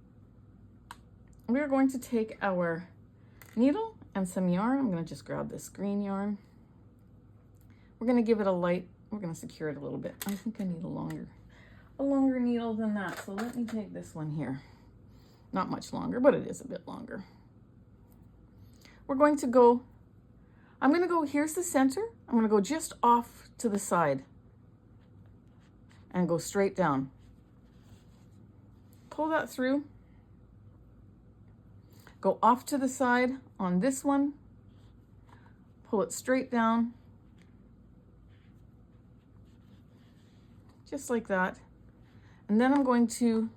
our needle and some yarn. I'm going to just grab this green yarn. We're going to give it a light, we're going to secure it a little bit. I think I need a longer needle than that. So let me take this one here. Not much longer, but it is a bit longer. We're going to go, I'm going to go, here's the center. I'm going to go just off to the side and go straight down. Pull that through. Go off to the side on this one. Pull it straight down. Just like that. And then I'm going to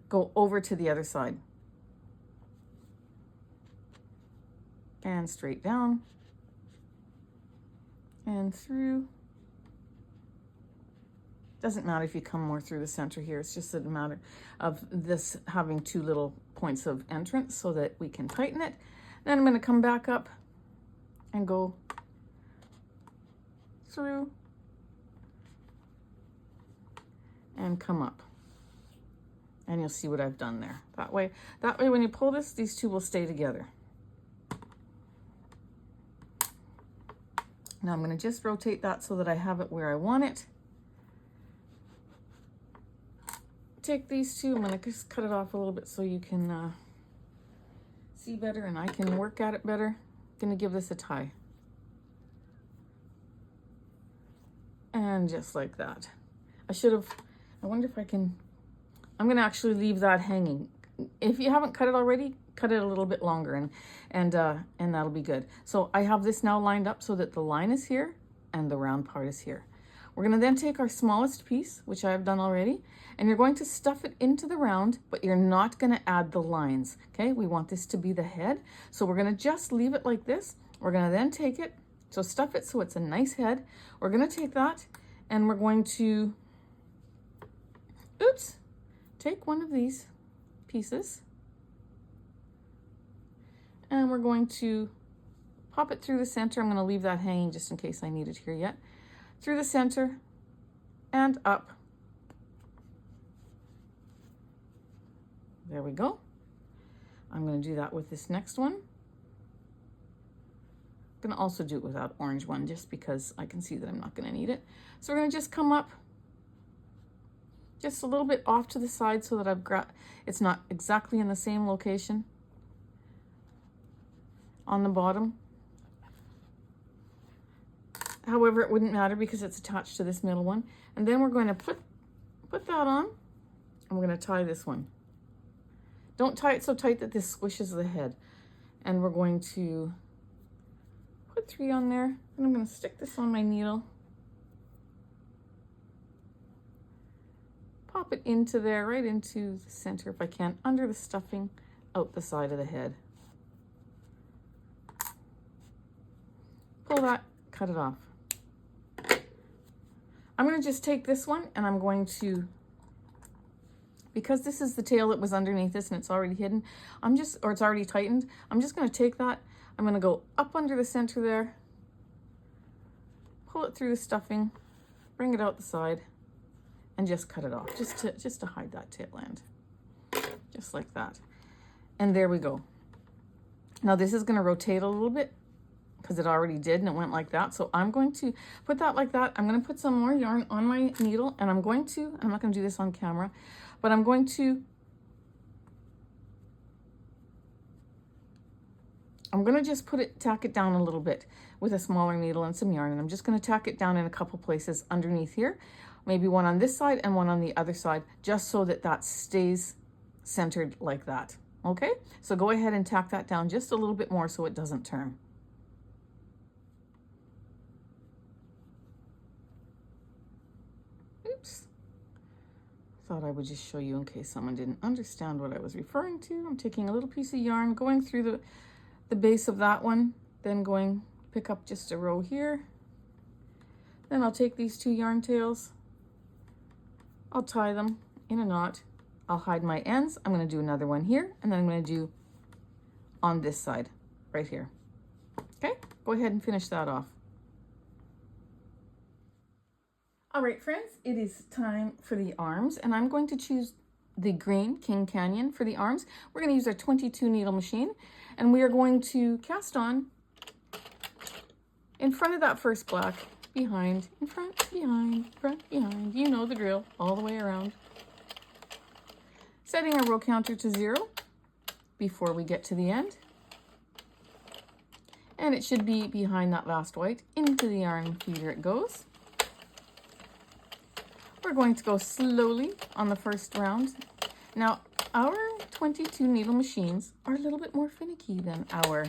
go over to the other side. And straight down. And through. Doesn't matter if you come more through the center here. It's just a matter of this having two little points of entrance so that we can tighten it. Then I'm going to come back up and go through and come up. And you'll see what I've done there. That way when you pull this, these two will stay together. Now I'm going to just rotate that so that I have it where I want it. Take these two, I'm going to just cut it off a little bit so you can see better and I can work at it better. I'm going to give this a tie. And just like that. I wonder if I can, I'm going to actually leave that hanging. If you haven't cut it already, cut it a little bit longer and that'll be good. So I have this now lined up so that the line is here and the round part is here. We're going to then take our smallest piece, which I have done already, and you're going to stuff it into the round, but you're not going to add the lines, okay? We want this to be the head, so we're going to just leave it like this. We're going to then take it, so stuff it so it's a nice head. We're going to take that, and we're going to, take one of these pieces, and we're going to pop it through the center. I'm going to leave that hanging just in case I need it here yet. Through the center and up. There we go. I'm going to do that with this next one. I'm going to also do it with that orange one just because I can see that I'm not going to need it. So we're going to just come up just a little bit off to the side so that I've got, it's not exactly in the same location on the bottom. However, it wouldn't matter because it's attached to this middle one. And then we're going to put that on, and we're going to tie this one. Don't tie it so tight that this squishes the head. And we're going to put 3 on there, and I'm going to stick this on my needle. Pop it into there, right into the center if I can, under the stuffing, out the side of the head. Pull that, cut it off. I'm going to just take this one and I'm going to, because this is the tail that was underneath this and it's already hidden, or it's already tightened, I'm just going to take that, I'm going to go up under the center there, pull it through the stuffing, bring it out the side, and just cut it off, just to hide that tail end. Just like that. And there we go. Now this is going to rotate a little bit because it already did and it went like that. So I'm going to put that like that. I'm going to put some more yarn on my needle, and I'm not going to do this on camera, but I'm going to just tack it down a little bit with a smaller needle and some yarn, and I'm just going to tack it down in a couple places underneath here, maybe one on this side and one on the other side, just so that that stays centered like that. Okay, so go ahead and tack that down just a little bit more so it doesn't turn. Oops. Thought I would just show you in case someone didn't understand what I was referring to. I'm taking a little piece of yarn, going through the base of that one, then pick up just a row here. Then I'll take these two yarn tails, I'll tie them in a knot, I'll hide my ends. I'm going to do another one here, and then I'm going to do on this side right here. Okay, go ahead and finish that off. All right, friends, it is time for the arms, and I'm going to choose the green King Canyon for the arms. We're going to use our 22 needle machine, and we are going to cast on in front of that first black, behind, in front, behind, front, behind. You know the drill, all the way around. Setting our row counter to 0 before we get to the end. And it should be behind that last white. Into the yarn feeder it goes. We're going to go slowly on the first round. Now, our 22 needle machines are a little bit more finicky than our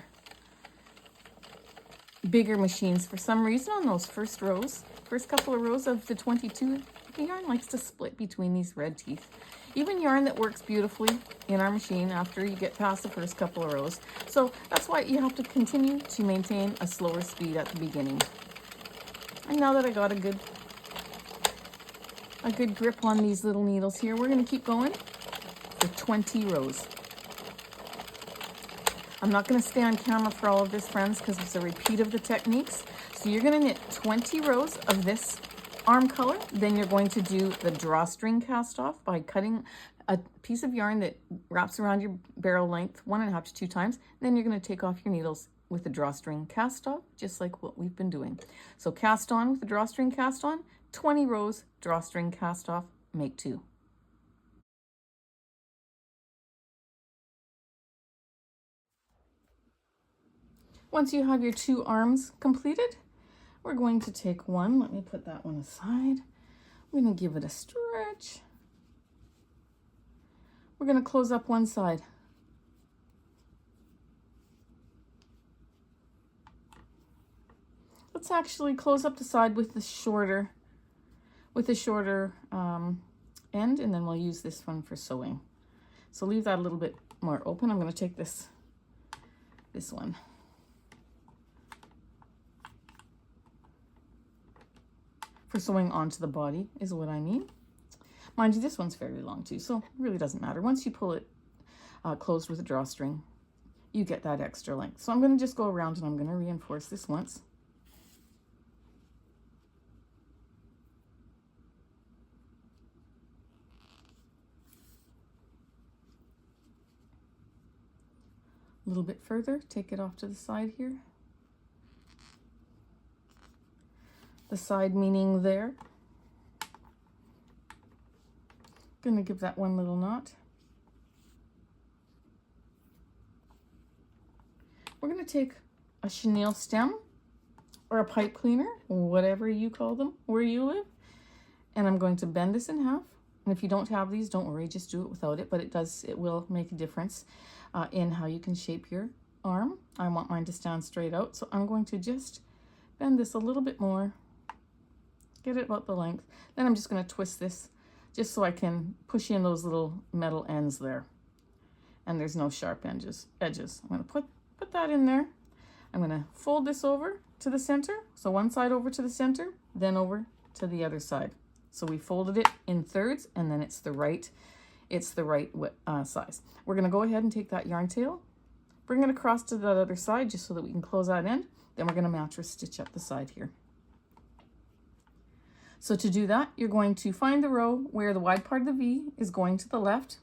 bigger machines. For some reason, on those first couple of rows of the 22, the yarn likes to split between these red teeth. Even yarn that works beautifully in our machine after you get past the first couple of rows. So that's why you have to continue to maintain a slower speed at the beginning. And now that I got a good grip on these little needles here, we're going to keep going for 20 rows. I'm not going to stay on camera for all of this, friends, because it's a repeat of the techniques. So you're going to knit 20 rows of this arm color. Then you're going to do the drawstring cast off by cutting a piece of yarn that wraps around your barrel length 1.5 to 2 times. Then you're going to take off your needles with the drawstring cast off, just like what we've been doing. So cast on with the drawstring cast on, 20 rows, drawstring cast off, make 2. Once you have your 2 arms completed, we're going to take one. Let me put that one aside. We're going to give it a stretch. We're going to close up one side. Let's actually close up the side with the shorter end, and then we'll use this one for sewing. So leave that a little bit more open. I'm going to take this one. For sewing onto the body is what I mean. Mind you, this one's fairly long too, so it really doesn't matter. Once you pull it closed with a drawstring, you get that extra length. So I'm going to just go around and I'm going to reinforce this once. A little bit further, take it off to the side here. The side meaning there. Gonna give that one little knot. We're gonna take a chenille stem or a pipe cleaner, whatever you call them where you live, and I'm going to bend this in half. And if you don't have these, don't worry, just do it without it, but it will make a difference in how you can shape your arm. I want mine to stand straight out, so I'm going to just bend this a little bit more. Get it about the length. Then I'm just going to twist this just so I can push in those little metal ends there. And there's no sharp edges. I'm going to put that in there. I'm going to fold this over to the center. So one side over to the center, then over to the other side. So we folded it in thirds, and then it's the right size. We're going to go ahead and take that yarn tail, bring it across to that other side just so that we can close that end. Then we're going to mattress stitch up the side here. So to do that, you're going to find the row where the wide part of the V is going to the left.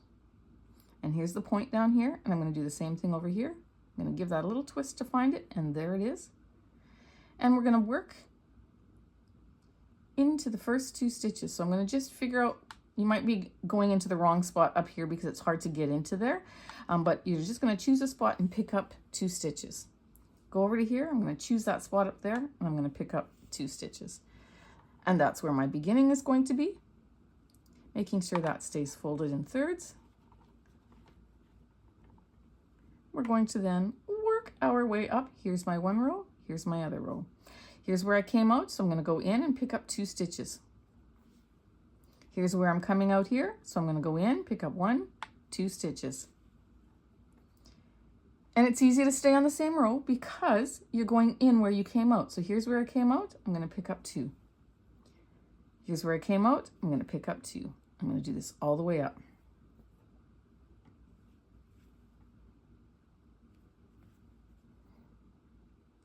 And here's the point down here. And I'm going to do the same thing over here. I'm going to give that a little twist to find it. And there it is. and we're going to work into the first 2 stitches. So I'm going to just figure out, you might be going into the wrong spot up here because it's hard to get into there, but you're just going to choose a spot and pick up 2 stitches. Go over to here, I'm going to choose that spot up there, and I'm going to pick up 2 stitches. And that's where my beginning is going to be, making sure that stays folded in thirds. We're going to then work our way up. Here's my 1 row, here's my other row. Here's where I came out, so I'm going to go in and pick up 2 stitches. Here's where I'm coming out here, so I'm going to go in, pick up 1, 2 stitches. And it's easy to stay on the same row because you're going in where you came out. So here's where I came out, I'm going to pick up 2. Here's where I came out, I'm going to pick up 2. I'm going to do this all the way up.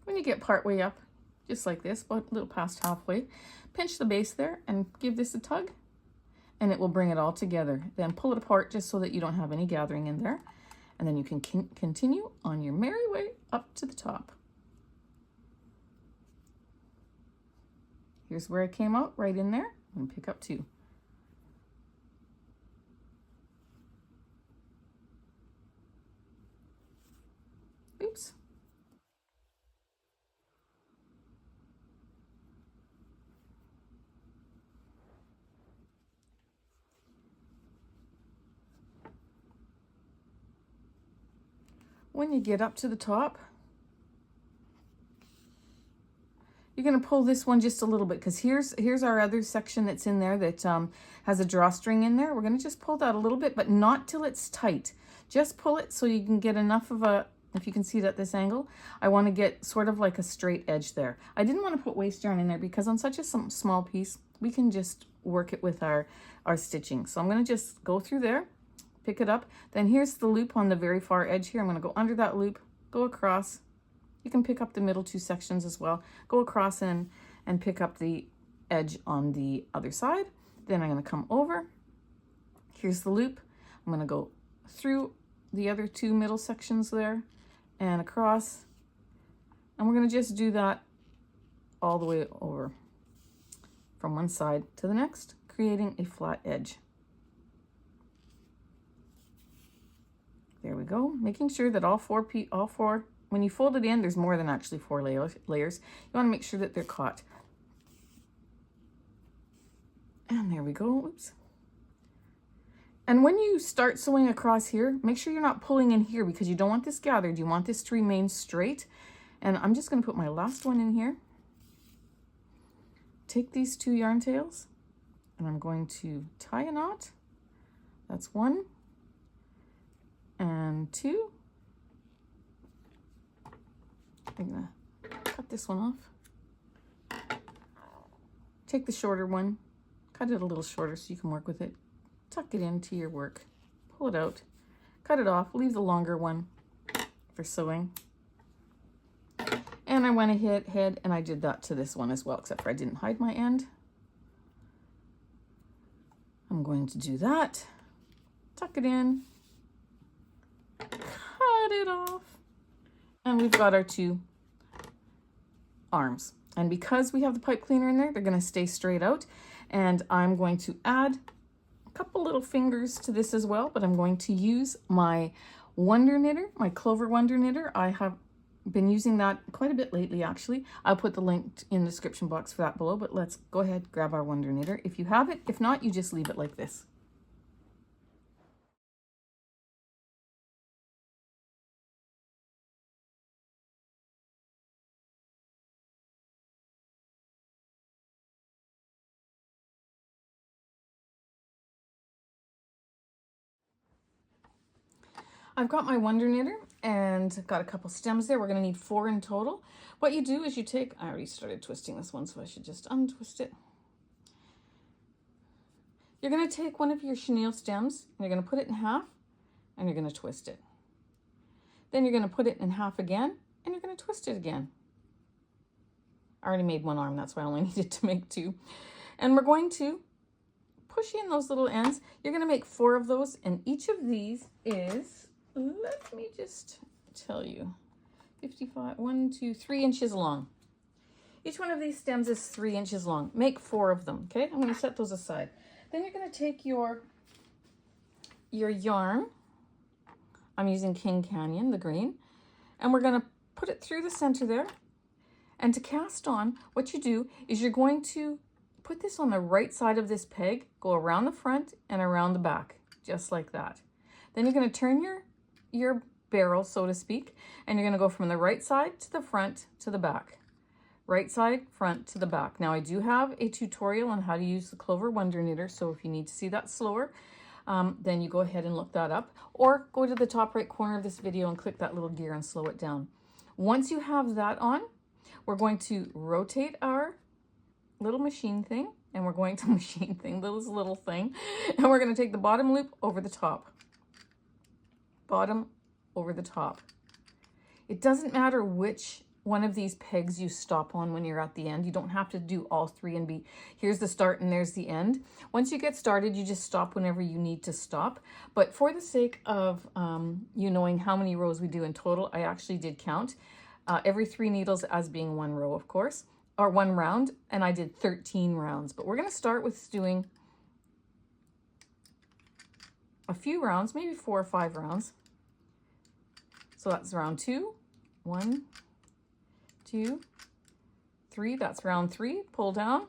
When you get part way up, just like this, about a little past halfway, pinch the base there and give this a tug, and it will bring it all together. Then pull it apart just so that you don't have any gathering in there, and then you can continue on your merry way up to the top. Here's where I came out, right in there, and pick up 2. Oops. When you get up to the top, you're going to pull this one just a little bit, because here's our other section that's in there that has a drawstring in there. We're going to just pull that a little bit, but not till it's tight. Just pull it so you can get enough of a, if you can see it at this angle, I want to get sort of like a straight edge there. I didn't want to put waste yarn in there because on such a small piece, we can just work it with our stitching. So I'm going to just go through there, pick it up. Then here's the loop on the very far edge here. I'm going to go under that loop, go across. You can pick up the middle 2 sections as well. Go across and pick up the edge on the other side. Then I'm going to come over. Here's the loop. I'm going to go through the other 2 middle sections there and across. And we're going to just do that all the way over from one side to the next, creating a flat edge. There we go. Making sure that all four, when you fold it in, there's more than actually 4 layers. You want to make sure that they're caught. And there we go. Oops. And when you start sewing across here, make sure you're not pulling in here because you don't want this gathered. You want this to remain straight. And I'm just going to put my last one in here. Take these 2 yarn tails and I'm going to tie a knot. That's 1 and 2. I'm going to cut this one off. Take the shorter one, cut it a little shorter so you can work with it. Tuck it into your work, pull it out, cut it off, leave the longer one for sewing. And I went ahead and I did that to this one as well, except for I didn't hide my end. I'm going to do that, tuck it in, cut it off, and we've got our 2 arms. And because we have the pipe cleaner in there, they're going to stay straight out. And I'm going to add a couple little fingers to this as well, but I'm going to use my Wonder Knitter, my Clover Wonder Knitter. I have been using that quite a bit lately, actually. I'll put the link in the description box for that below, but let's go ahead, grab our Wonder Knitter if you have it. If not, you just leave it like this. I've got my Wonder Knitter and got a couple stems there. We're going to need 4 in total. What you do is you take, I already started twisting this one, so I should just untwist it. You're going to take one of your chenille stems, and you're going to put it in half, and you're going to twist it. Then you're going to put it in half again, and you're going to twist it again. I already made 1 arm, that's why I only needed to make 2. And we're going to push in those little ends. You're going to make 4 of those, and each of these is, let me just tell you, 55, 1, 2, 3 inches long. Each one of these stems is 3 inches long. Make 4 of them, okay? I'm going to set those aside. Then you're going to take your yarn. I'm using King Canyon, the green, and we're going to put it through the center there. And to cast on, what you do is you're going to put this on the right side of this peg, go around the front and around the back, just like that. Then you're going to turn your barrel, so to speak, and you're going to go from the right side to the front to the back. Right side, front to the back. Now I do have a tutorial on how to use the Clover Wonder Knitter, so if you need to see that slower, then you go ahead and look that up, or go to the top right corner of this video and click that little gear and slow it down. Once you have that on, we're going to rotate our little machine thing, and we're going to this little thing, and we're going to take the bottom loop over the top. Bottom over the top. It doesn't matter which one of these pegs you stop on when you're at the end. You don't have to do all 3 and be, here's the start and there's the end. Once you get started, you just stop whenever you need to stop. But for the sake of you knowing how many rows we do in total, I actually did count. Every 3 needles as being 1 row, of course, or 1 round, and I did 13 rounds. But we're going to start with doing a few rounds, maybe 4 or 5 rounds. So that's round 2, 1, 2, 3, that's round 3, pull down,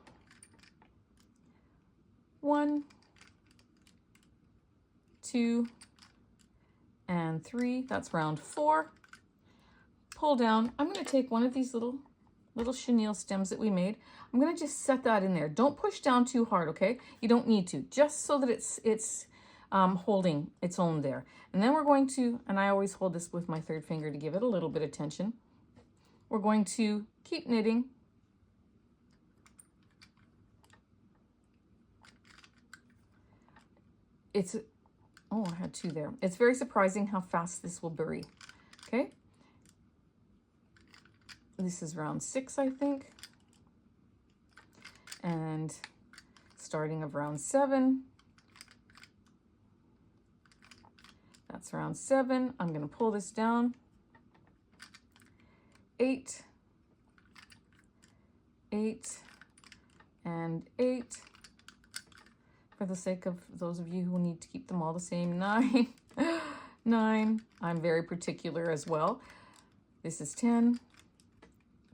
1, 2, and 3, that's round 4, pull down. I'm going to take one of these little chenille stems that we made. I'm going to just set that in there. Don't push down too hard, okay? You don't need to, just so that it's holding its own there. And then we're going to, and I always hold this with my 3rd finger to give it a little bit of tension. We're going to keep knitting. Oh, I had 2 there. It's very surprising how fast this will bury. Okay. This is round 6, I think. And starting of round 7. That's round 7. I'm going to pull this down. 8, 8, and 8. For the sake of those of you who need to keep them all the same, 9, 9. I'm very particular as well. This is 10,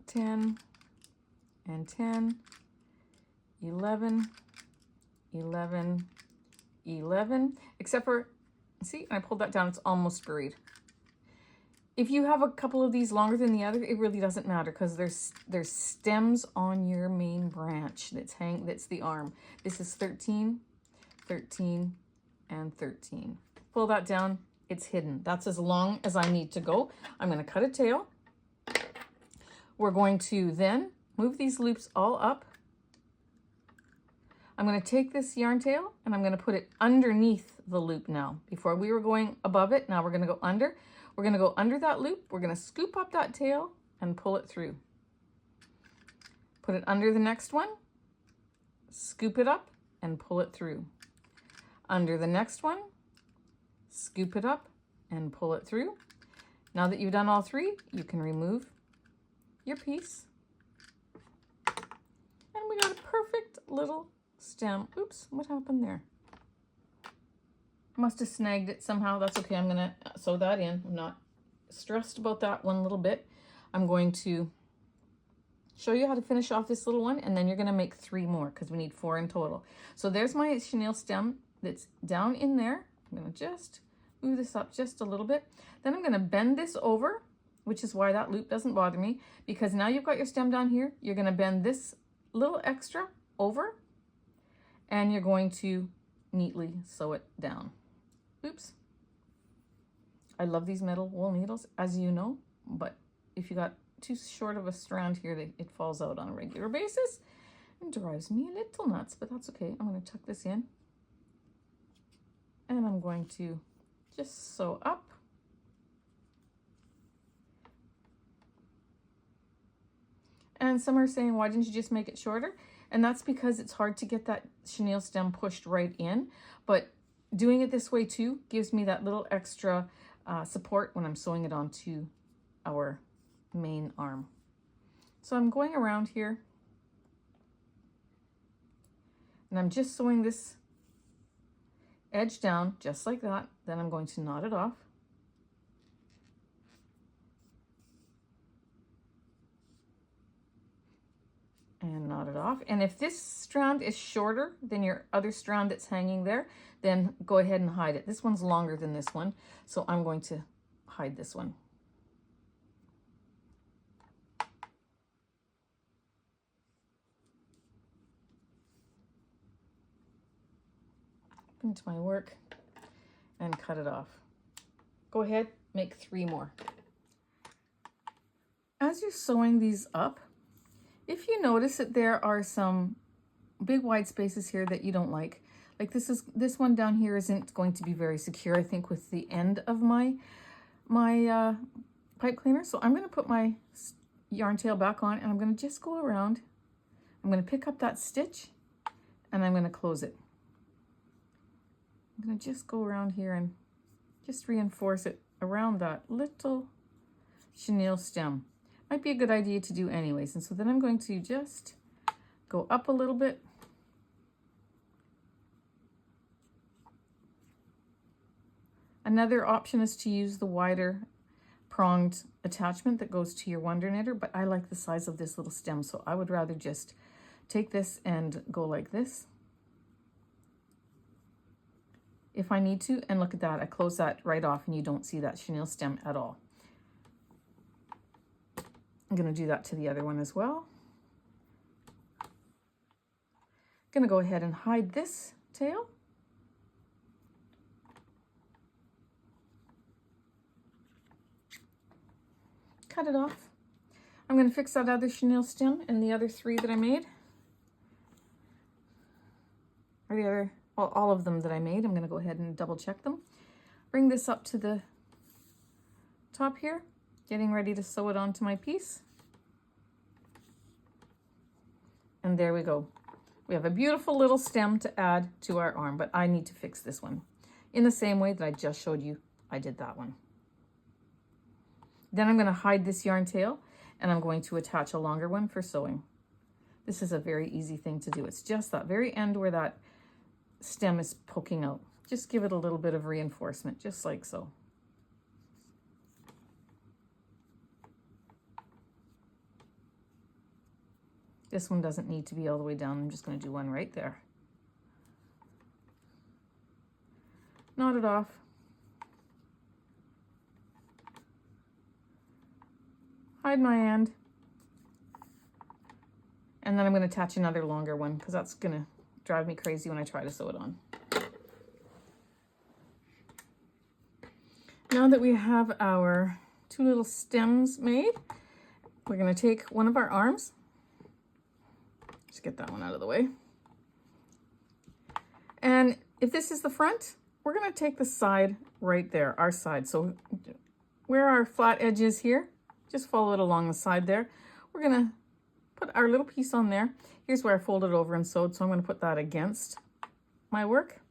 10, and 10, 11, 11, 11, except for, see, I pulled that down, it's almost buried. If you have a couple of these longer than the other, it really doesn't matter because there's stems on your main branch that's the arm. This is 13, 13, and 13. Pull that down, it's hidden. That's as long as I need to go. I'm going to cut a tail. We're going to then move these loops all up. I'm going to take this yarn tail and I'm going to put it underneath the loop now. Before we were going above it, now we're going to go under. We're going to go under that loop. We're going to scoop up that tail and pull it through. Put it under the next one, scoop it up and pull it through. Under the next one, scoop it up and pull it through. Now that you've done all 3, you can remove your piece. And we got a perfect little stem. Oops, what happened there? Must have snagged it somehow. That's okay. I'm going to sew that in. I'm not stressed about that one little bit. I'm going to show you how to finish off this little one, and then you're going to make 3 more because we need 4 in total. So there's my chenille stem that's down in there. I'm going to just move this up just a little bit. Then I'm going to bend this over, which is why that loop doesn't bother me, because now you've got your stem down here. You're going to bend this little extra over, and you're going to neatly sew it down. Oops. I love these metal wool needles, as you know, but if you got too short of a strand here, it falls out on a regular basis and drives me a little nuts, but that's okay. I'm going to tuck this in and I'm going to just sew up. And some are saying, why didn't you just make it shorter? And that's because it's hard to get that chenille stem pushed right in, but doing it this way too gives me that little extra support when I'm sewing it onto our main arm. So I'm going around here and I'm just sewing this edge down just like that. Then I'm going to knot it off. And knot it off. And if this strand is shorter than your other strand that's hanging there, then go ahead and hide it. This one's longer than this one, so I'm going to hide this one. Into my work and cut it off. Go ahead, make 3 more. As you're sewing these up, if you notice that there are some big wide spaces here that you don't like this one down here isn't going to be very secure, I think, with the end of my pipe cleaner. So I'm going to put my yarn tail back on and I'm going to just go around. I'm going to pick up that stitch and I'm going to close it. I'm going to just go around here and just reinforce it around that little chenille stem. Might be a good idea to do anyways. And so then I'm going to just go up a little bit. Another option is to use the wider pronged attachment that goes to your Wonder Knitter, but I like the size of this little stem, so I would rather just take this and go like this if I need to. And look at that, I close that right off and you don't see that chenille stem at all. I'm going to do that to the other one as well. I'm going to go ahead and hide this tail. Cut it off. I'm going to fix that other chenille stem and the other 3 that I made. Or the other, well, all of them that I made. I'm going to go ahead and double check them. Bring this up to the top here. Getting ready to sew it onto my piece. And there we go. We have a beautiful little stem to add to our arm, but I need to fix this one in the same way that I just showed you I did that one. Then I'm going to hide this yarn tail and I'm going to attach a longer one for sewing. This is a very easy thing to do. It's just that very end where that stem is poking out. Just give it a little bit of reinforcement, just like so. This one doesn't need to be all the way down. I'm just going to do one right there. Knot it off. Hide my end. And then I'm going to attach another longer one because that's going to drive me crazy when I try to sew it on. Now that we have our 2 little stems made, we're going to take one of our arms. Just get that one out of the way. And if this is the front, we're going to take the side right there, our side. So where our flat edge is here, just follow it along the side there. We're going to put our little piece on there. Here's where I folded over and sewed, so I'm going to put that against my work.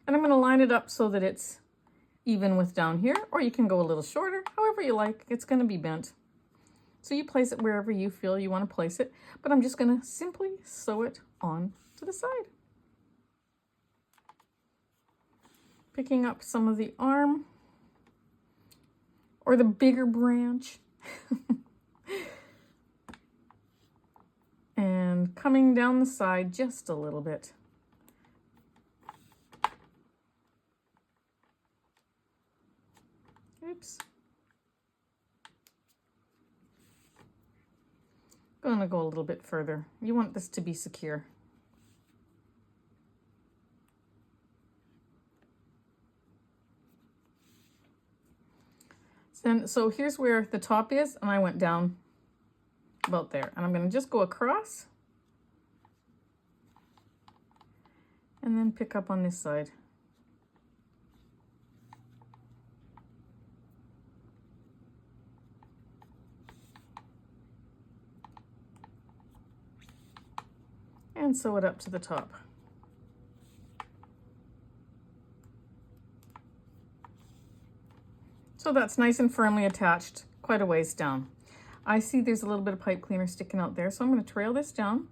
And I'm going to line it up so that it's even with down here, or you can go a little shorter, however you like. It's going to be bent. So you place it wherever you feel you want to place it, but I'm just going to simply sew it on to the side. Picking up some of the arm or the bigger branch and coming down the side just a little bit. Oops. Going to go a little bit further. You want this to be secure. So here's where the top is, and I went down about there. And I'm going to just go across and then pick up on this side. And sew it up to the top. So that's nice and firmly attached quite a ways down. I see there's a little bit of pipe cleaner sticking out there, so I'm going to trail this down.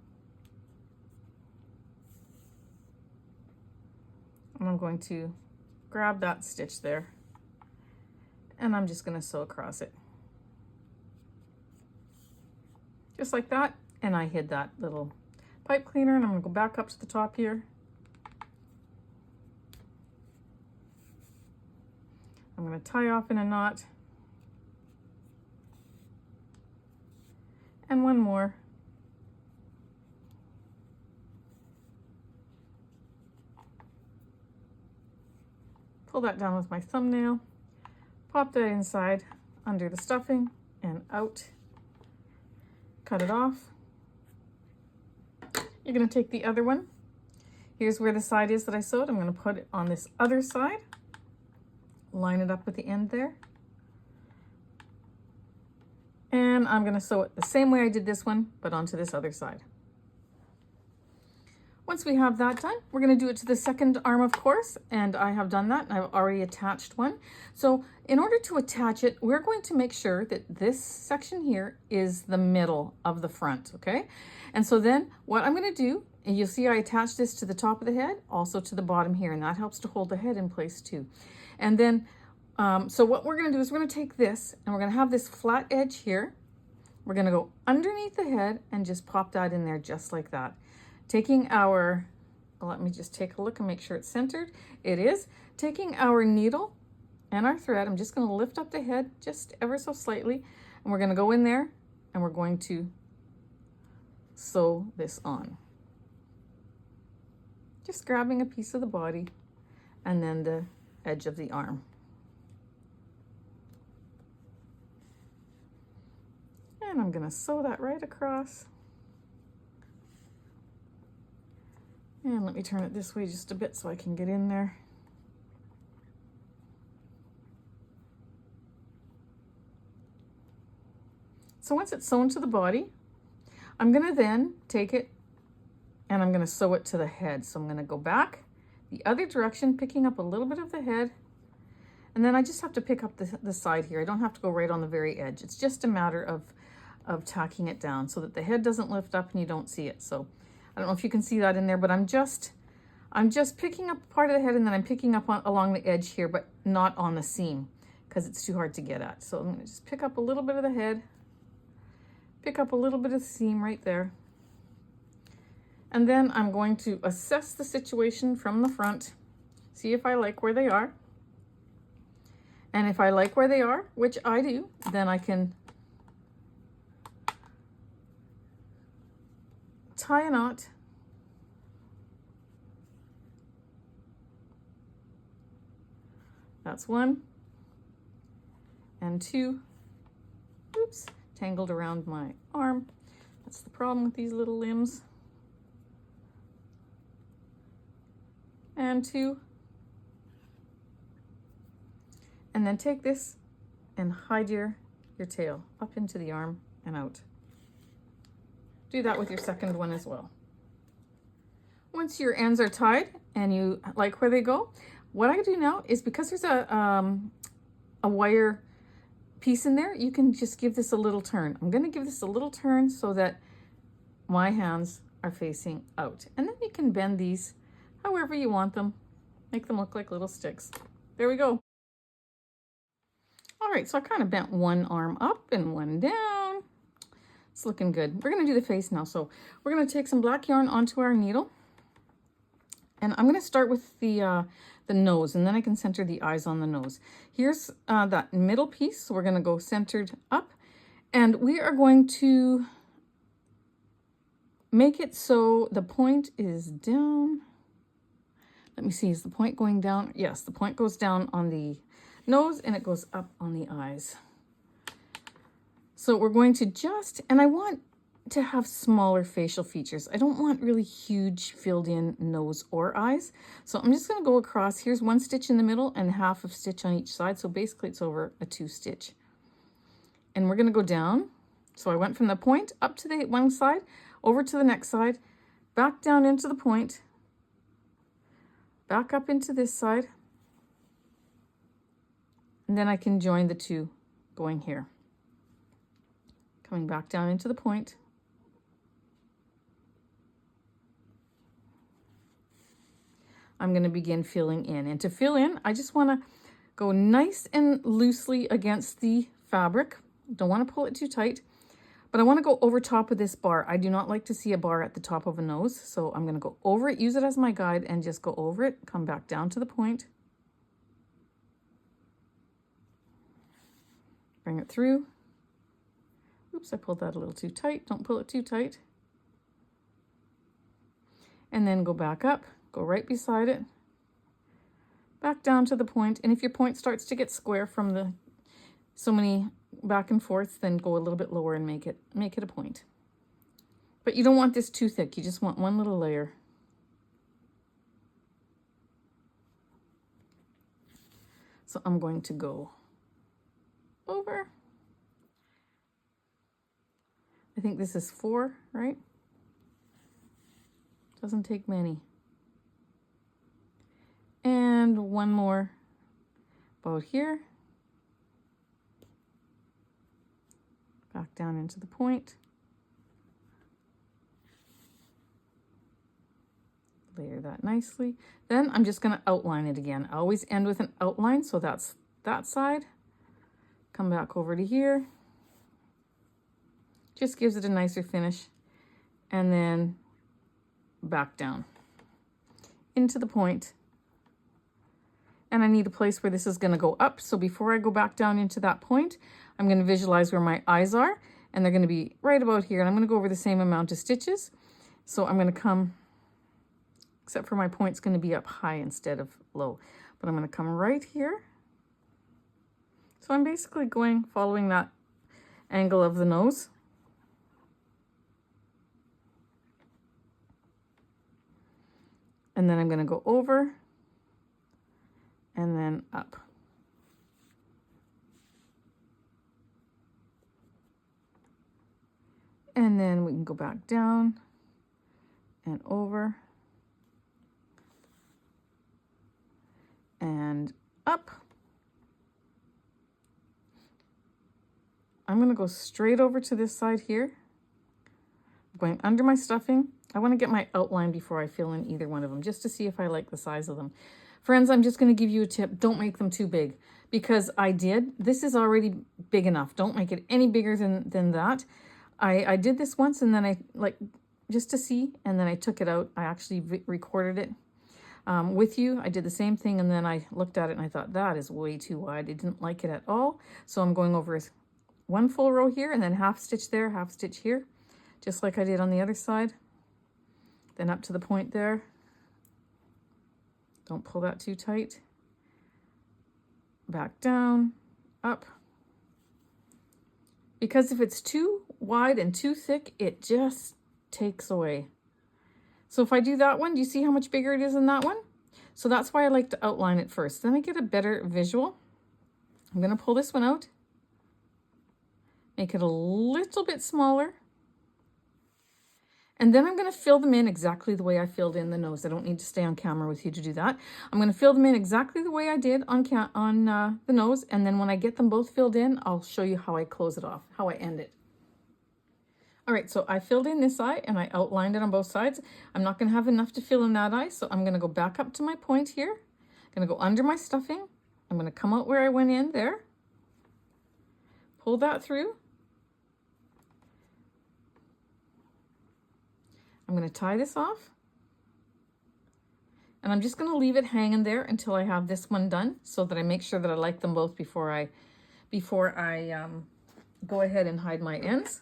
And I'm going to grab that stitch there, and I'm just going to sew across it. Just like that, and I hid that little pipe cleaner, and I'm going to go back up to the top here. I'm going to tie off in a knot. And one more. Pull that down with my thumbnail. Pop that inside under the stuffing and out. Cut it off. You're going to take the other one. Here's where the side is that I sewed. I'm going to put it on this other side. Line it up with the end there. And I'm going to sew it the same way I did this one, but onto this other side. Once we have that done, we're going to do it to the second arm, of course, and I have done that, and I've already attached one. So in order to attach it, we're going to make sure that this section here is the middle of the front, okay? And so then what I'm going to do, and you'll see I attached this to the top of the head, also to the bottom here, and that helps to hold the head in place too. And then, so what we're going to do is we're going to take this, and we're going to have this flat edge here. We're going to go underneath the head and just pop that in there just like that. Taking our, let me just take a look and make sure it's centered. It is. Taking our needle and our thread, I'm just going to lift up the head just ever so slightly, and we're going to go in there and we're going to sew this on. Just grabbing a piece of the body and then the edge of the arm. And I'm going to sew that right across. And let me turn it this way just a bit so I can get in there. So once it's sewn to the body, I'm going to then take it and I'm going to sew it to the head. So I'm going to go back the other direction, picking up a little bit of the head. And then I just have to pick up the side here. I don't have to go right on the very edge. It's just a matter of tacking it down so that the head doesn't lift up and you don't see it. So I don't know if you can see that in there, but I'm just picking up part of the head, and then I'm picking up along the edge here, but not on the seam because it's too hard to get at. So I'm going to just pick up a little bit of the head, pick up a little bit of the seam right there. And then I'm going to assess the situation from the front, see if I like where they are. And if I like where they are, which I do, then I can tie a knot. That's one and two. Oops, tangled around my arm. That's the problem with these little limbs. And two. And then take this and hide your tail up into the arm and out. Do that with your second one as well. Once your ends are tied and you like where they go, what I do now is, because there's a wire piece in there, you can just give this a little turn. I'm going to give this a little turn so that my hands are facing out. And then you can bend these however you want them. Make them look like little sticks. There we go. All right, so I kind of bent one arm up and one down. It's looking good. We're going to do the face now. So we're going to take some black yarn onto our needle. And I'm going to start with the nose, and then I can center the eyes on the nose. Here's that middle piece. So we're going to go centered up. And we are going to make it so the point is down. Let me see, is the point going down? Yes, the point goes down on the nose and it goes up on the eyes. So we're going to just, and I want to have smaller facial features. I don't want really huge filled in nose or eyes. So I'm just going to go across. Here's one stitch in the middle and half of stitch on each side. So basically it's over a 2 stitch. And we're going to go down. So I went from the point up to the one side, over to the next side, back down into the point, back up into this side, and then I can join the two going here. Coming back down into the point. I'm going to begin filling in. And to fill in, I just want to go nice and loosely against the fabric. Don't want to pull it too tight, but I want to go over top of this bar. I do not like to see a bar at the top of a nose, so I'm going to go over it, use it as my guide, and just go over it, come back down to the point. Bring it through. Oops, I pulled that a little too tight. Don't pull it too tight. And then go back up, go right beside it, back down to the point. And if your point starts to get square from the so many back and forth, then go a little bit lower and make it a point. But you don't want this too thick. You just want one little layer. So I'm going to go over. I think this is 4, right? Doesn't take many. And one more about here. Back down into the point. Layer that nicely. Then I'm just going to outline it again. I always end with an outline, so that's that side. Come back over to here. Just gives it a nicer finish. And then back down into the point. And I need a place where this is going to go up. So before I go back down into that point, I'm going to visualize where my eyes are, and they're going to be right about here. And I'm going to go over the same amount of stitches. So I'm going to come, except for my point's going to be up high instead of low, but I'm going to come right here. So I'm basically following that angle of the nose. And then I'm going to go over and then up. And then we can go back down and over and up. I'm going to go straight over to this side here. I'm going under my stuffing. I want to get my outline before I fill in either one of them, just to see if I like the size of them. Friends, I'm just going to give you a tip. Don't make them too big, because I did. This is already big enough. Don't make it any bigger than that. I did this once, and then I, just to see, and then I took it out. I actually recorded it with you. I did the same thing, and then I looked at it, and I thought, that is way too wide. I didn't like it at all. So I'm going over one full row here, and then half stitch there, half stitch here, just like I did on the other side. Then up to the point there. Don't pull that too tight. Back down, up. Because if it's too wide and too thick, it just takes away. So if I do that one, do you see how much bigger it is than that one? So that's why I like to outline it first. Then I get a better visual. I'm going to pull this one out. Make it a little bit smaller. And then I'm going to fill them in exactly the way I filled in the nose. I don't need to stay on camera with you to do that. I'm going to fill them in exactly the way I did on the nose. And then when I get them both filled in, I'll show you how I close it off, how I end it. All right, so I filled in this eye and I outlined it on both sides. I'm not going to have enough to fill in that eye, so I'm going to go back up to my point here. I'm going to go under my stuffing. I'm going to come out where I went in there. Pull that through. I'm going to tie this off, and I'm just going to leave it hanging there until I have this one done, so that I make sure that I like them both before I go ahead and hide my ends.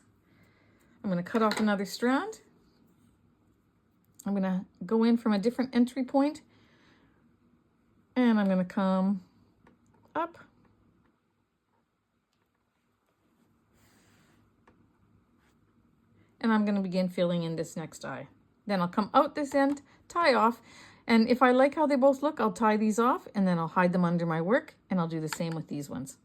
I'm going to cut off another strand. I'm going to go in from a different entry point, and I'm going to come up. And I'm going to begin filling in this next eye. Then I'll come out this end, tie off, and if I like how they both look, I'll tie these off, and then I'll hide them under my work, and I'll do the same with these ones.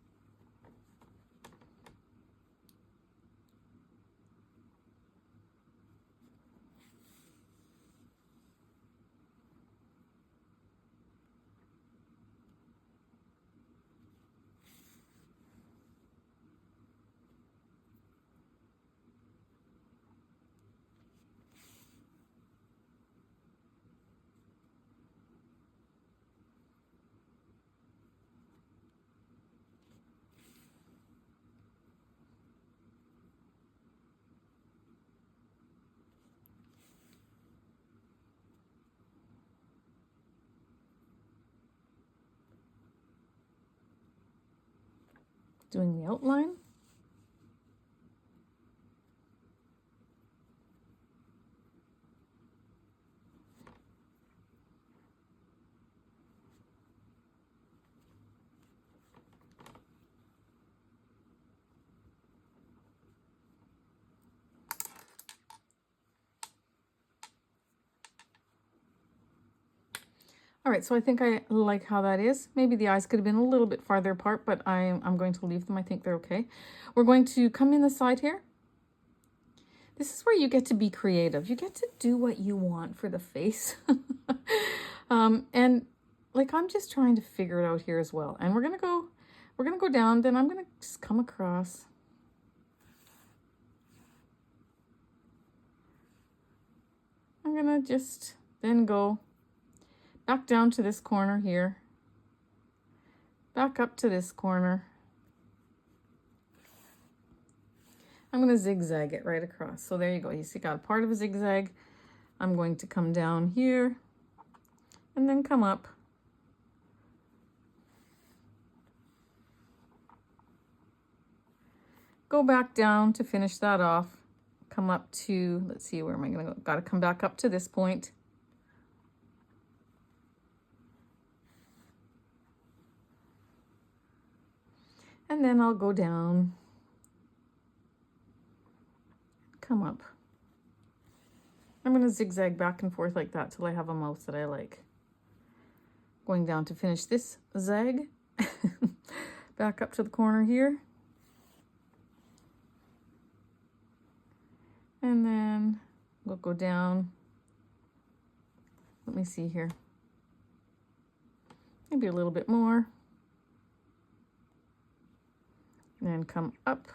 doing the outline. All right, so I think I like how that is. Maybe the eyes could have been a little bit farther apart, but I'm going to leave them. I think they're okay. We're going to come in the side here. This is where you get to be creative. You get to do what you want for the face. And like, I'm just trying to figure it out here as well. And we're gonna go down, then I'm gonna just come across. I'm gonna just then go back down to this corner here, back up to this corner. I'm going to zigzag it right across. So there you go. You see, got a part of a zigzag. I'm going to come down here and then come up. Go back down to finish that off. Come up to, let's see, where am I going to go? Got to come back up to this point. And then I'll go down, come up. I'm going to zigzag back and forth like that till I have a mouth that I like. Going down to finish this zag. Back up to the corner here. And then we'll go down. Let me see here. Maybe a little bit more. And then come up.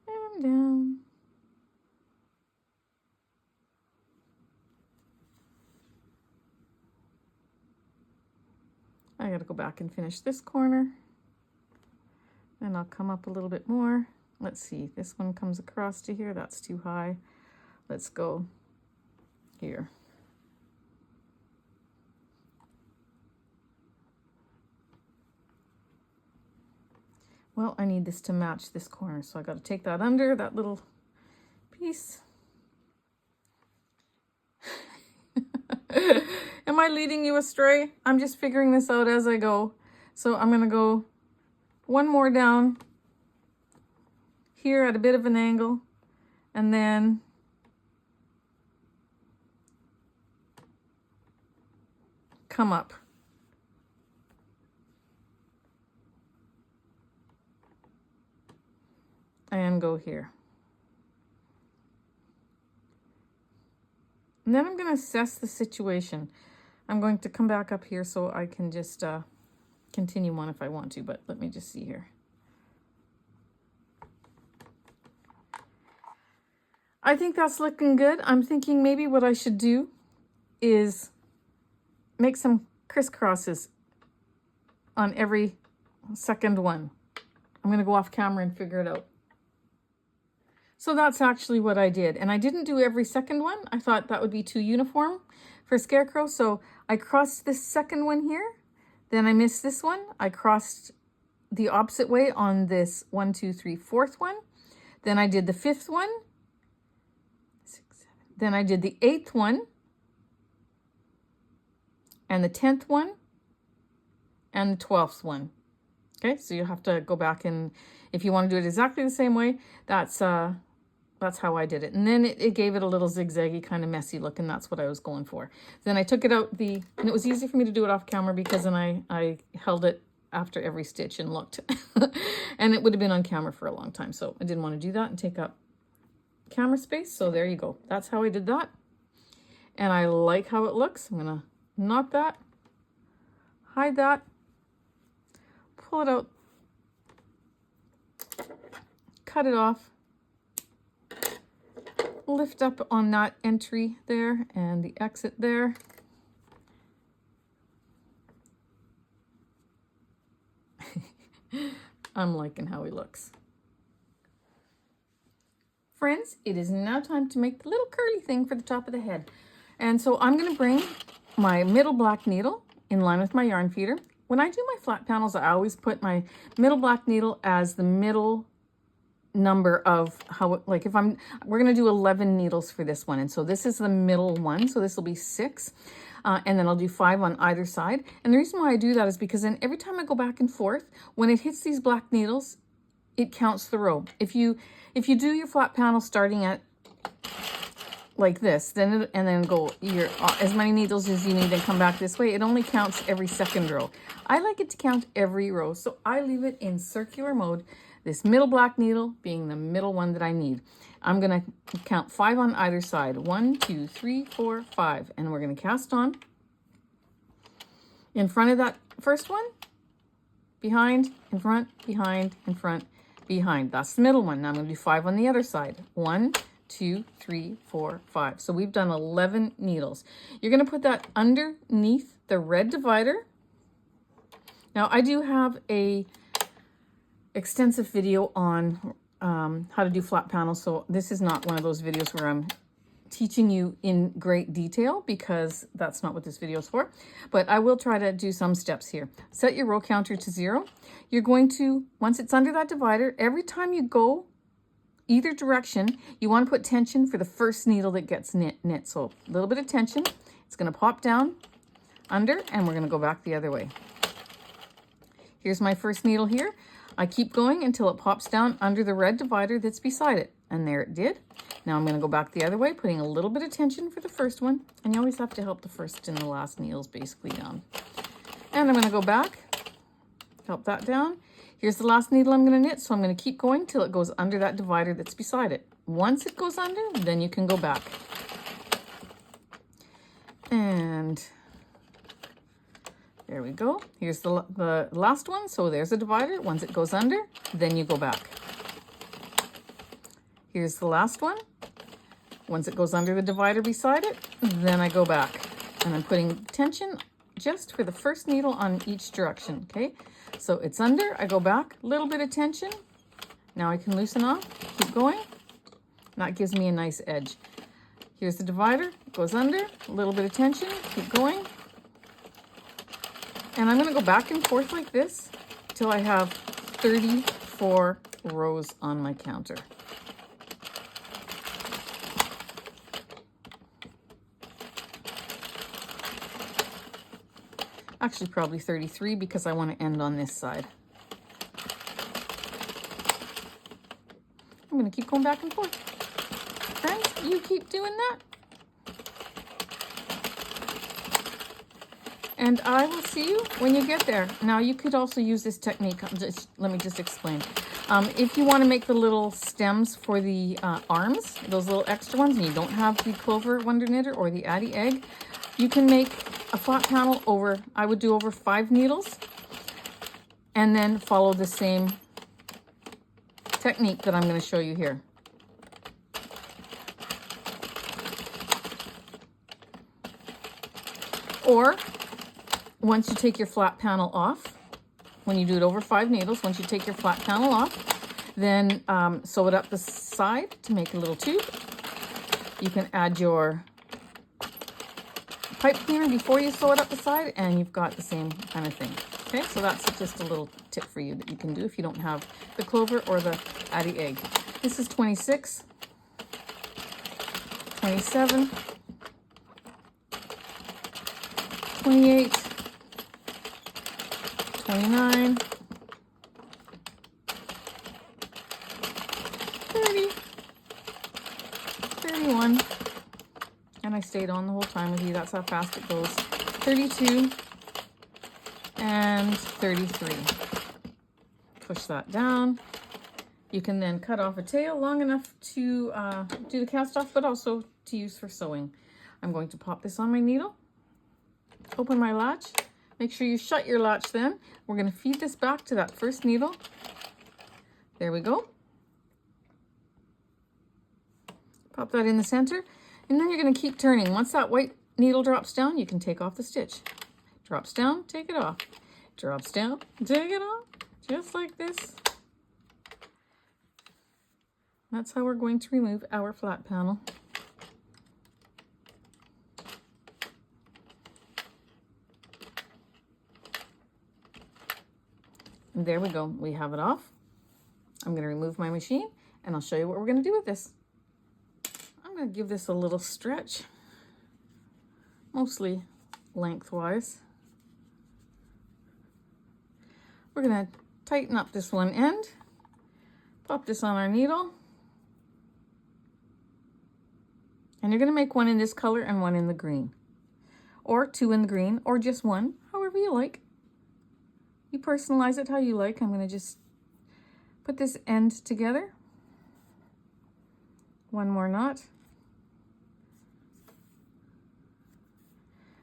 And down. I gotta go back and finish this corner. Then I'll come up a little bit more. Let's see, this one comes across to here. That's too high. Let's go here. Well, I need this to match this corner, so I got to take that under, that little piece. Am I leading you astray? I'm just figuring this out as I go. So I'm going to go one more down here at a bit of an angle, and then come up. And go here. And then I'm going to assess the situation. I'm going to come back up here so I can just continue on if I want to, but let me just see here. I think that's looking good. I'm thinking maybe what I should do is make some crisscrosses on every second one. I'm going to go off camera and figure it out. So that's actually what I did. And I didn't do every second one. I thought that would be too uniform for Scarecrow. So I crossed this second one here. Then I missed this one. I crossed the opposite way on this 1, 2, 3, 4th one. Then I did the 5th one. 6, 7. Then I did the 8th one. And the 10th one. And the 12th one. Okay, so you'll have to go back and if you want to do it exactly the same way, that's how I did it. And then it gave it a little zigzaggy kind of messy look, and that's what I was going for. Then I took it out and it was easy for me to do it off camera because then I held it after every stitch and looked. And it would have been on camera for a long time. So I didn't want to do that and take up camera space. So there you go. That's how I did that. And I like how it looks. I'm going to knot that, hide that, pull it out, cut it off, lift up on that entry there and the exit there. I'm liking how he looks. Friends, it is now time to make the little curly thing for the top of the head. And so I'm going to bring my middle black needle in line with my yarn feeder. When I do my flat panels, I always put my middle black needle as the middle number of how, like if we're going to do 11 needles for this one. And so this is the middle one. So this will be 6. And then I'll do 5 on either side. And the reason why I do that is because then every time I go back and forth, when it hits these black needles, it counts the row. If you do your flat panel starting at like this, and then go your as many needles as you need and come back this way, it only counts every second row. I like it to count every row, so I leave it in circular mode, this middle black needle being the middle one that I need. I'm gonna count 5 on either side. 1, 2, 3, 4, 5, and we're gonna cast on in front of that first one, behind, in front, behind, in front, behind. That's the middle one. Now I'm gonna do 5 on the other side. 1, 2, 3, 4, 5. So we've done 11 needles. You're going to put that underneath the red divider. Now I do have a extensive video on how to do flat panels. So this is not one of those videos where I'm teaching you in great detail, because that's not what this video is for. But I will try to do some steps here. Set your row counter to 0. You're going to, once it's under that divider, every time you go either direction, you want to put tension for the first needle that gets knit. So a little bit of tension. It's going to pop down under, and we're going to go back the other way. Here's my first needle here. I keep going until it pops down under the red divider that's beside it. And there it did. Now I'm going to go back the other way, putting a little bit of tension for the first one. And you always have to help the first and the last needles basically down. And I'm going to go back, help that down. Here's the last needle I'm going to knit, so I'm going to keep going till it goes under that divider that's beside it. Once it goes under, then you can go back. And there we go. Here's the last one, so there's a divider. Once it goes under, then you go back. Here's the last one. Once it goes under the divider beside it, then I go back. And I'm putting tension just for the first needle on each direction, okay? So it's under, I go back, a little bit of tension. Now I can loosen off, keep going. That gives me a nice edge. Here's the divider, it goes under, a little bit of tension, keep going. And I'm gonna go back and forth like this till I have 34 rows on my counter. Actually, probably 33, because I want to end on this side. I'm going to keep going back and forth. Friends, you keep doing that. And I will see you when you get there. Now, you could also use this technique. Let me just explain. If you want to make the little stems for the arms, those little extra ones, and you don't have the Clover Wonder Knitter or the Addi egg, you can make a flat panel over, I would do over 5 needles, and then follow the same technique that I'm going to show you here. Or once you take your flat panel off, when you do it over 5 needles, once you take your flat panel off, then sew it up the side to make a little tube. You can add your pipe cleaner before you sew it up the side, and you've got the same kind of thing. Okay, so that's just a little tip for you that you can do if you don't have the Clover or the Addi egg. This is 26, 27, 28, 29, 30, 31, and I stayed on the whole time with you. That's how fast it goes. 32 and 33. Push that down. You can then cut off a tail long enough to do the cast off, but also to use for sewing. I'm going to pop this on my needle, open my latch. Make sure you shut your latch then. We're going to feed this back to that first needle. There we go. Pop that in the center, and then you're going to keep turning. Once that white needle drops down, you can take off the stitch. Drops down, take it off. Drops down, take it off. Just like this. That's how we're going to remove our flat panel. And there we go, we have it off. I'm going to remove my machine and I'll show you what we're going to do with this. I'm going to give this a little stretch, mostly lengthwise. We're going to tighten up this one end, pop this on our needle, and you're going to make one in this color and one in the green, or two in the green, or just one, however you like. You personalize it how you like. I'm going to just put this end together. One more knot.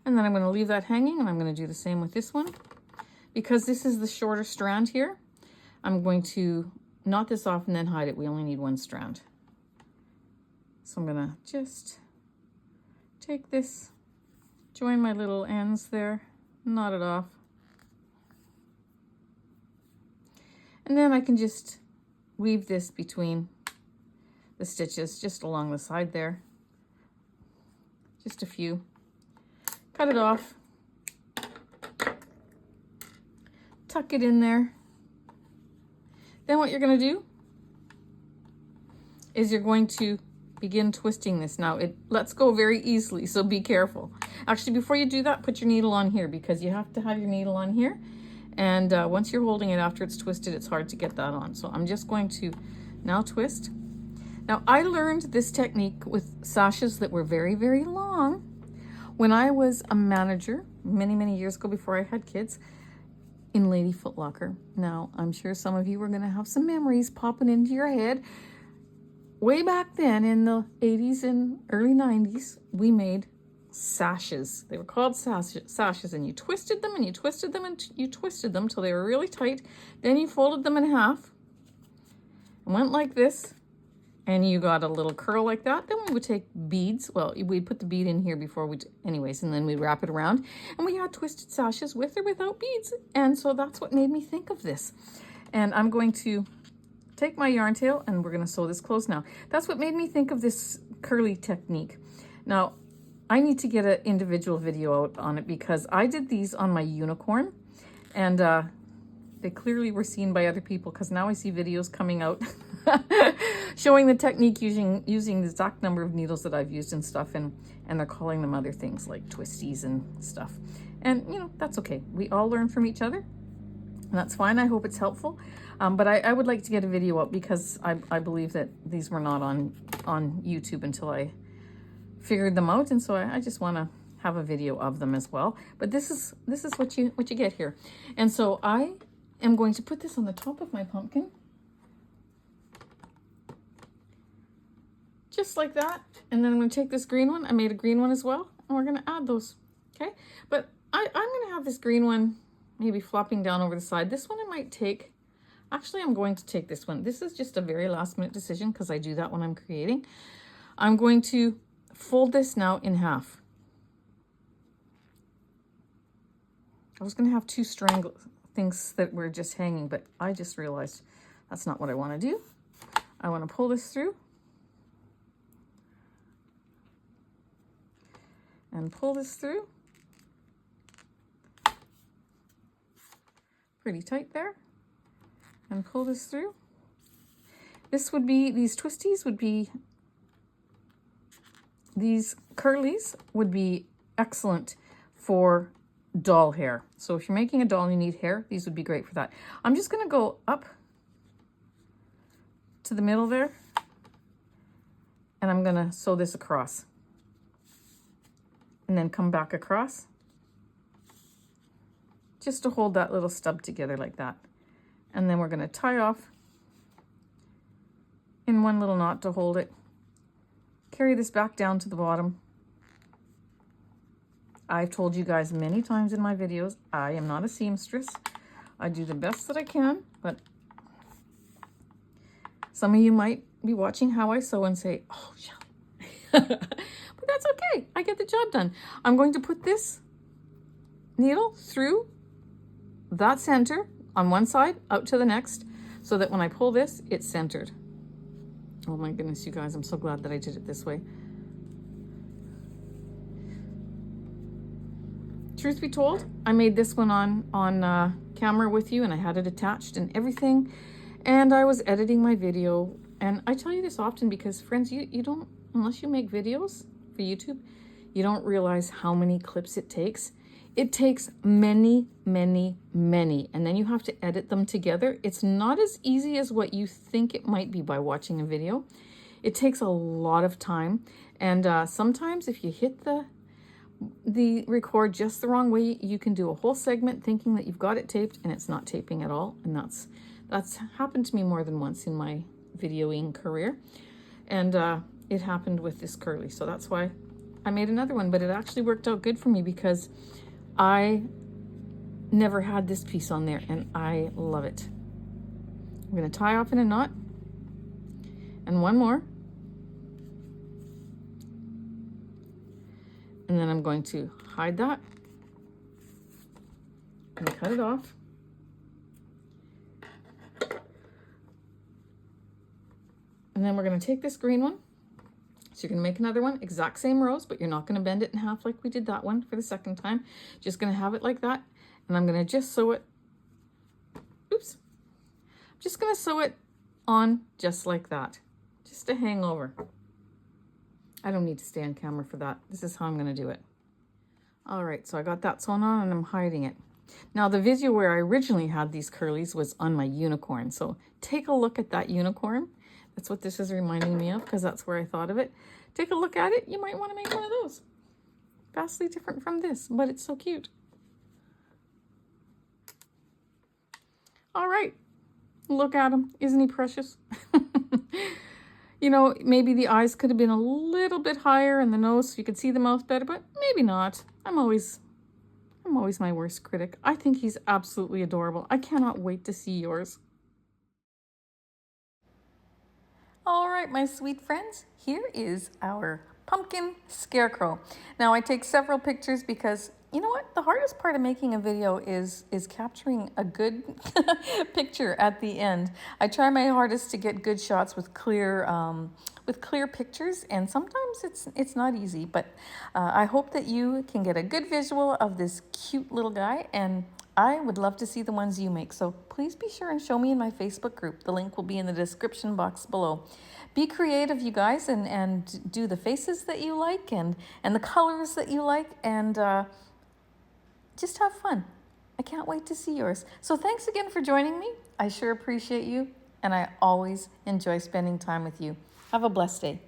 And then I'm going to leave that hanging, and I'm going to do the same with this one. Because this is the shorter strand here, I'm going to knot this off and then hide it. We only need one strand. So I'm going to just take this, join my little ends there, knot it off. And then I can just weave this between the stitches, just along the side there. Just a few. Cut it off. Tuck it in there. Then what you're going to do is you're going to begin twisting this. Now it lets go very easily, so be careful. Actually, before you do that, put your needle on here, because you have to have your needle on here. And once you're holding it after it's twisted, it's hard to get that on. So I'm just going to now twist. Now I learned this technique with sashes that were very, very long when I was a manager many, many years ago before I had kids in Lady Foot Locker. Now I'm sure some of you are going to have some memories popping into your head. Way back then in the 80s and early 90s, we made sashes. They were called sashes, and you twisted them and you twisted them and you twisted them till they were really tight. Then you folded them in half and went like this, and you got a little curl like that. Then we would take beads. Well, we'd put the bead in here before we, anyways, and then we'd wrap it around, and we had twisted sashes with or without beads. And so that's what made me think of this. And I'm going to take my yarn tail and we're going to sew this closed now. That's what made me think of this curly technique. Now, I need to get an individual video out on it, because I did these on my unicorn, and they clearly were seen by other people, because now I see videos coming out showing the technique using the exact number of needles that I've used and stuff, and they're calling them other things like twisties and stuff. And, you know, that's okay. We all learn from each other, and that's fine. I hope it's helpful. But I would like to get a video up, because I believe that these were not on YouTube until I figured them out, and so I just want to have a video of them as well. But this is what you get here. And so I am going to put this on the top of my pumpkin, just like that. And then I'm going to take this green one. I made a green one as well, and we're going to add those. Okay, but I'm going to have this green one maybe flopping down over the side. This one I might take. Actually, I'm going to take this one. This is just a very last minute decision, because I do that when I'm creating. I'm going to fold this now in half. I was going to have two strangle things that were just hanging, but I just realized that's not what I want to do. I want to pull this through and pull this through. Pretty tight there. And pull this through. This would be, these twisties would be, these curlies would be excellent for doll hair. So if you're making a doll and you need hair, these would be great for that. I'm just going to go up to the middle there, and I'm going to sew this across, and then come back across, just to hold that little stub together like that. And then we're going to tie off in one little knot to hold it. Carry this back down to the bottom. I've told you guys many times in my videos, I am not a seamstress. I do the best that I can, but some of you might be watching how I sew and say, oh, Shelley. But that's okay. I get the job done. I'm going to put this needle through that center on one side out to the next, so that when I pull this, it's centered. Oh my goodness, you guys, I'm so glad that I did it this way. Truth be told, I made this one on camera with you, and I had it attached and everything, and I was editing my video. And I tell you this often because, friends, you don't, unless you make videos for YouTube, you don't realize how many clips it takes. It takes many, many, many, and then you have to edit them together. It's not as easy as what you think it might be by watching a video. It takes a lot of time, and sometimes if you hit the record just the wrong way, you can do a whole segment thinking that you've got it taped and it's not taping at all. And that's happened to me more than once in my videoing career, and it happened with this curly, so that's why I made another one. But it actually worked out good for me because I never had this piece on there, and I love it. I'm going to tie off in a knot, and one more, and then I'm going to hide that and cut it off. And then we're going to take this green one. So you're going to make another one, exact same rows, but you're not going to bend it in half like we did that one for the second time. Just going to have it like that. And I'm going to just sew it. Oops. I'm just going to sew it on just like that. Just to hang over. I don't need to stay on camera for that. This is how I'm going to do it. All right, so I got that sewn on and I'm hiding it. Now the video where I originally had these curlies was on my unicorn. So take a look at that unicorn. That's what this is reminding me of, because that's where I thought of it. Take a look at it. You might want to make one of those. Vastly different from this, but it's so cute. All right. Look at him. Isn't he precious? You know, maybe the eyes could have been a little bit higher and the nose so you could see the mouth better, but maybe not. I'm always my worst critic. I think he's absolutely adorable. I cannot wait to see yours. All right, my sweet friends, here is our pumpkin scarecrow. Now I take several pictures because, you know what, the hardest part of making a video is capturing a good picture at the end. I try my hardest to get good shots with clear pictures, and sometimes it's not easy, but I hope that you can get a good visual of this cute little guy, and I would love to see the ones you make. So please be sure and show me in my Facebook group. The link will be in the description box below. Be creative, you guys, and do the faces that you like and the colors that you like, and just have fun. I can't wait to see yours. So thanks again for joining me. I sure appreciate you, and I always enjoy spending time with you. Have a blessed day.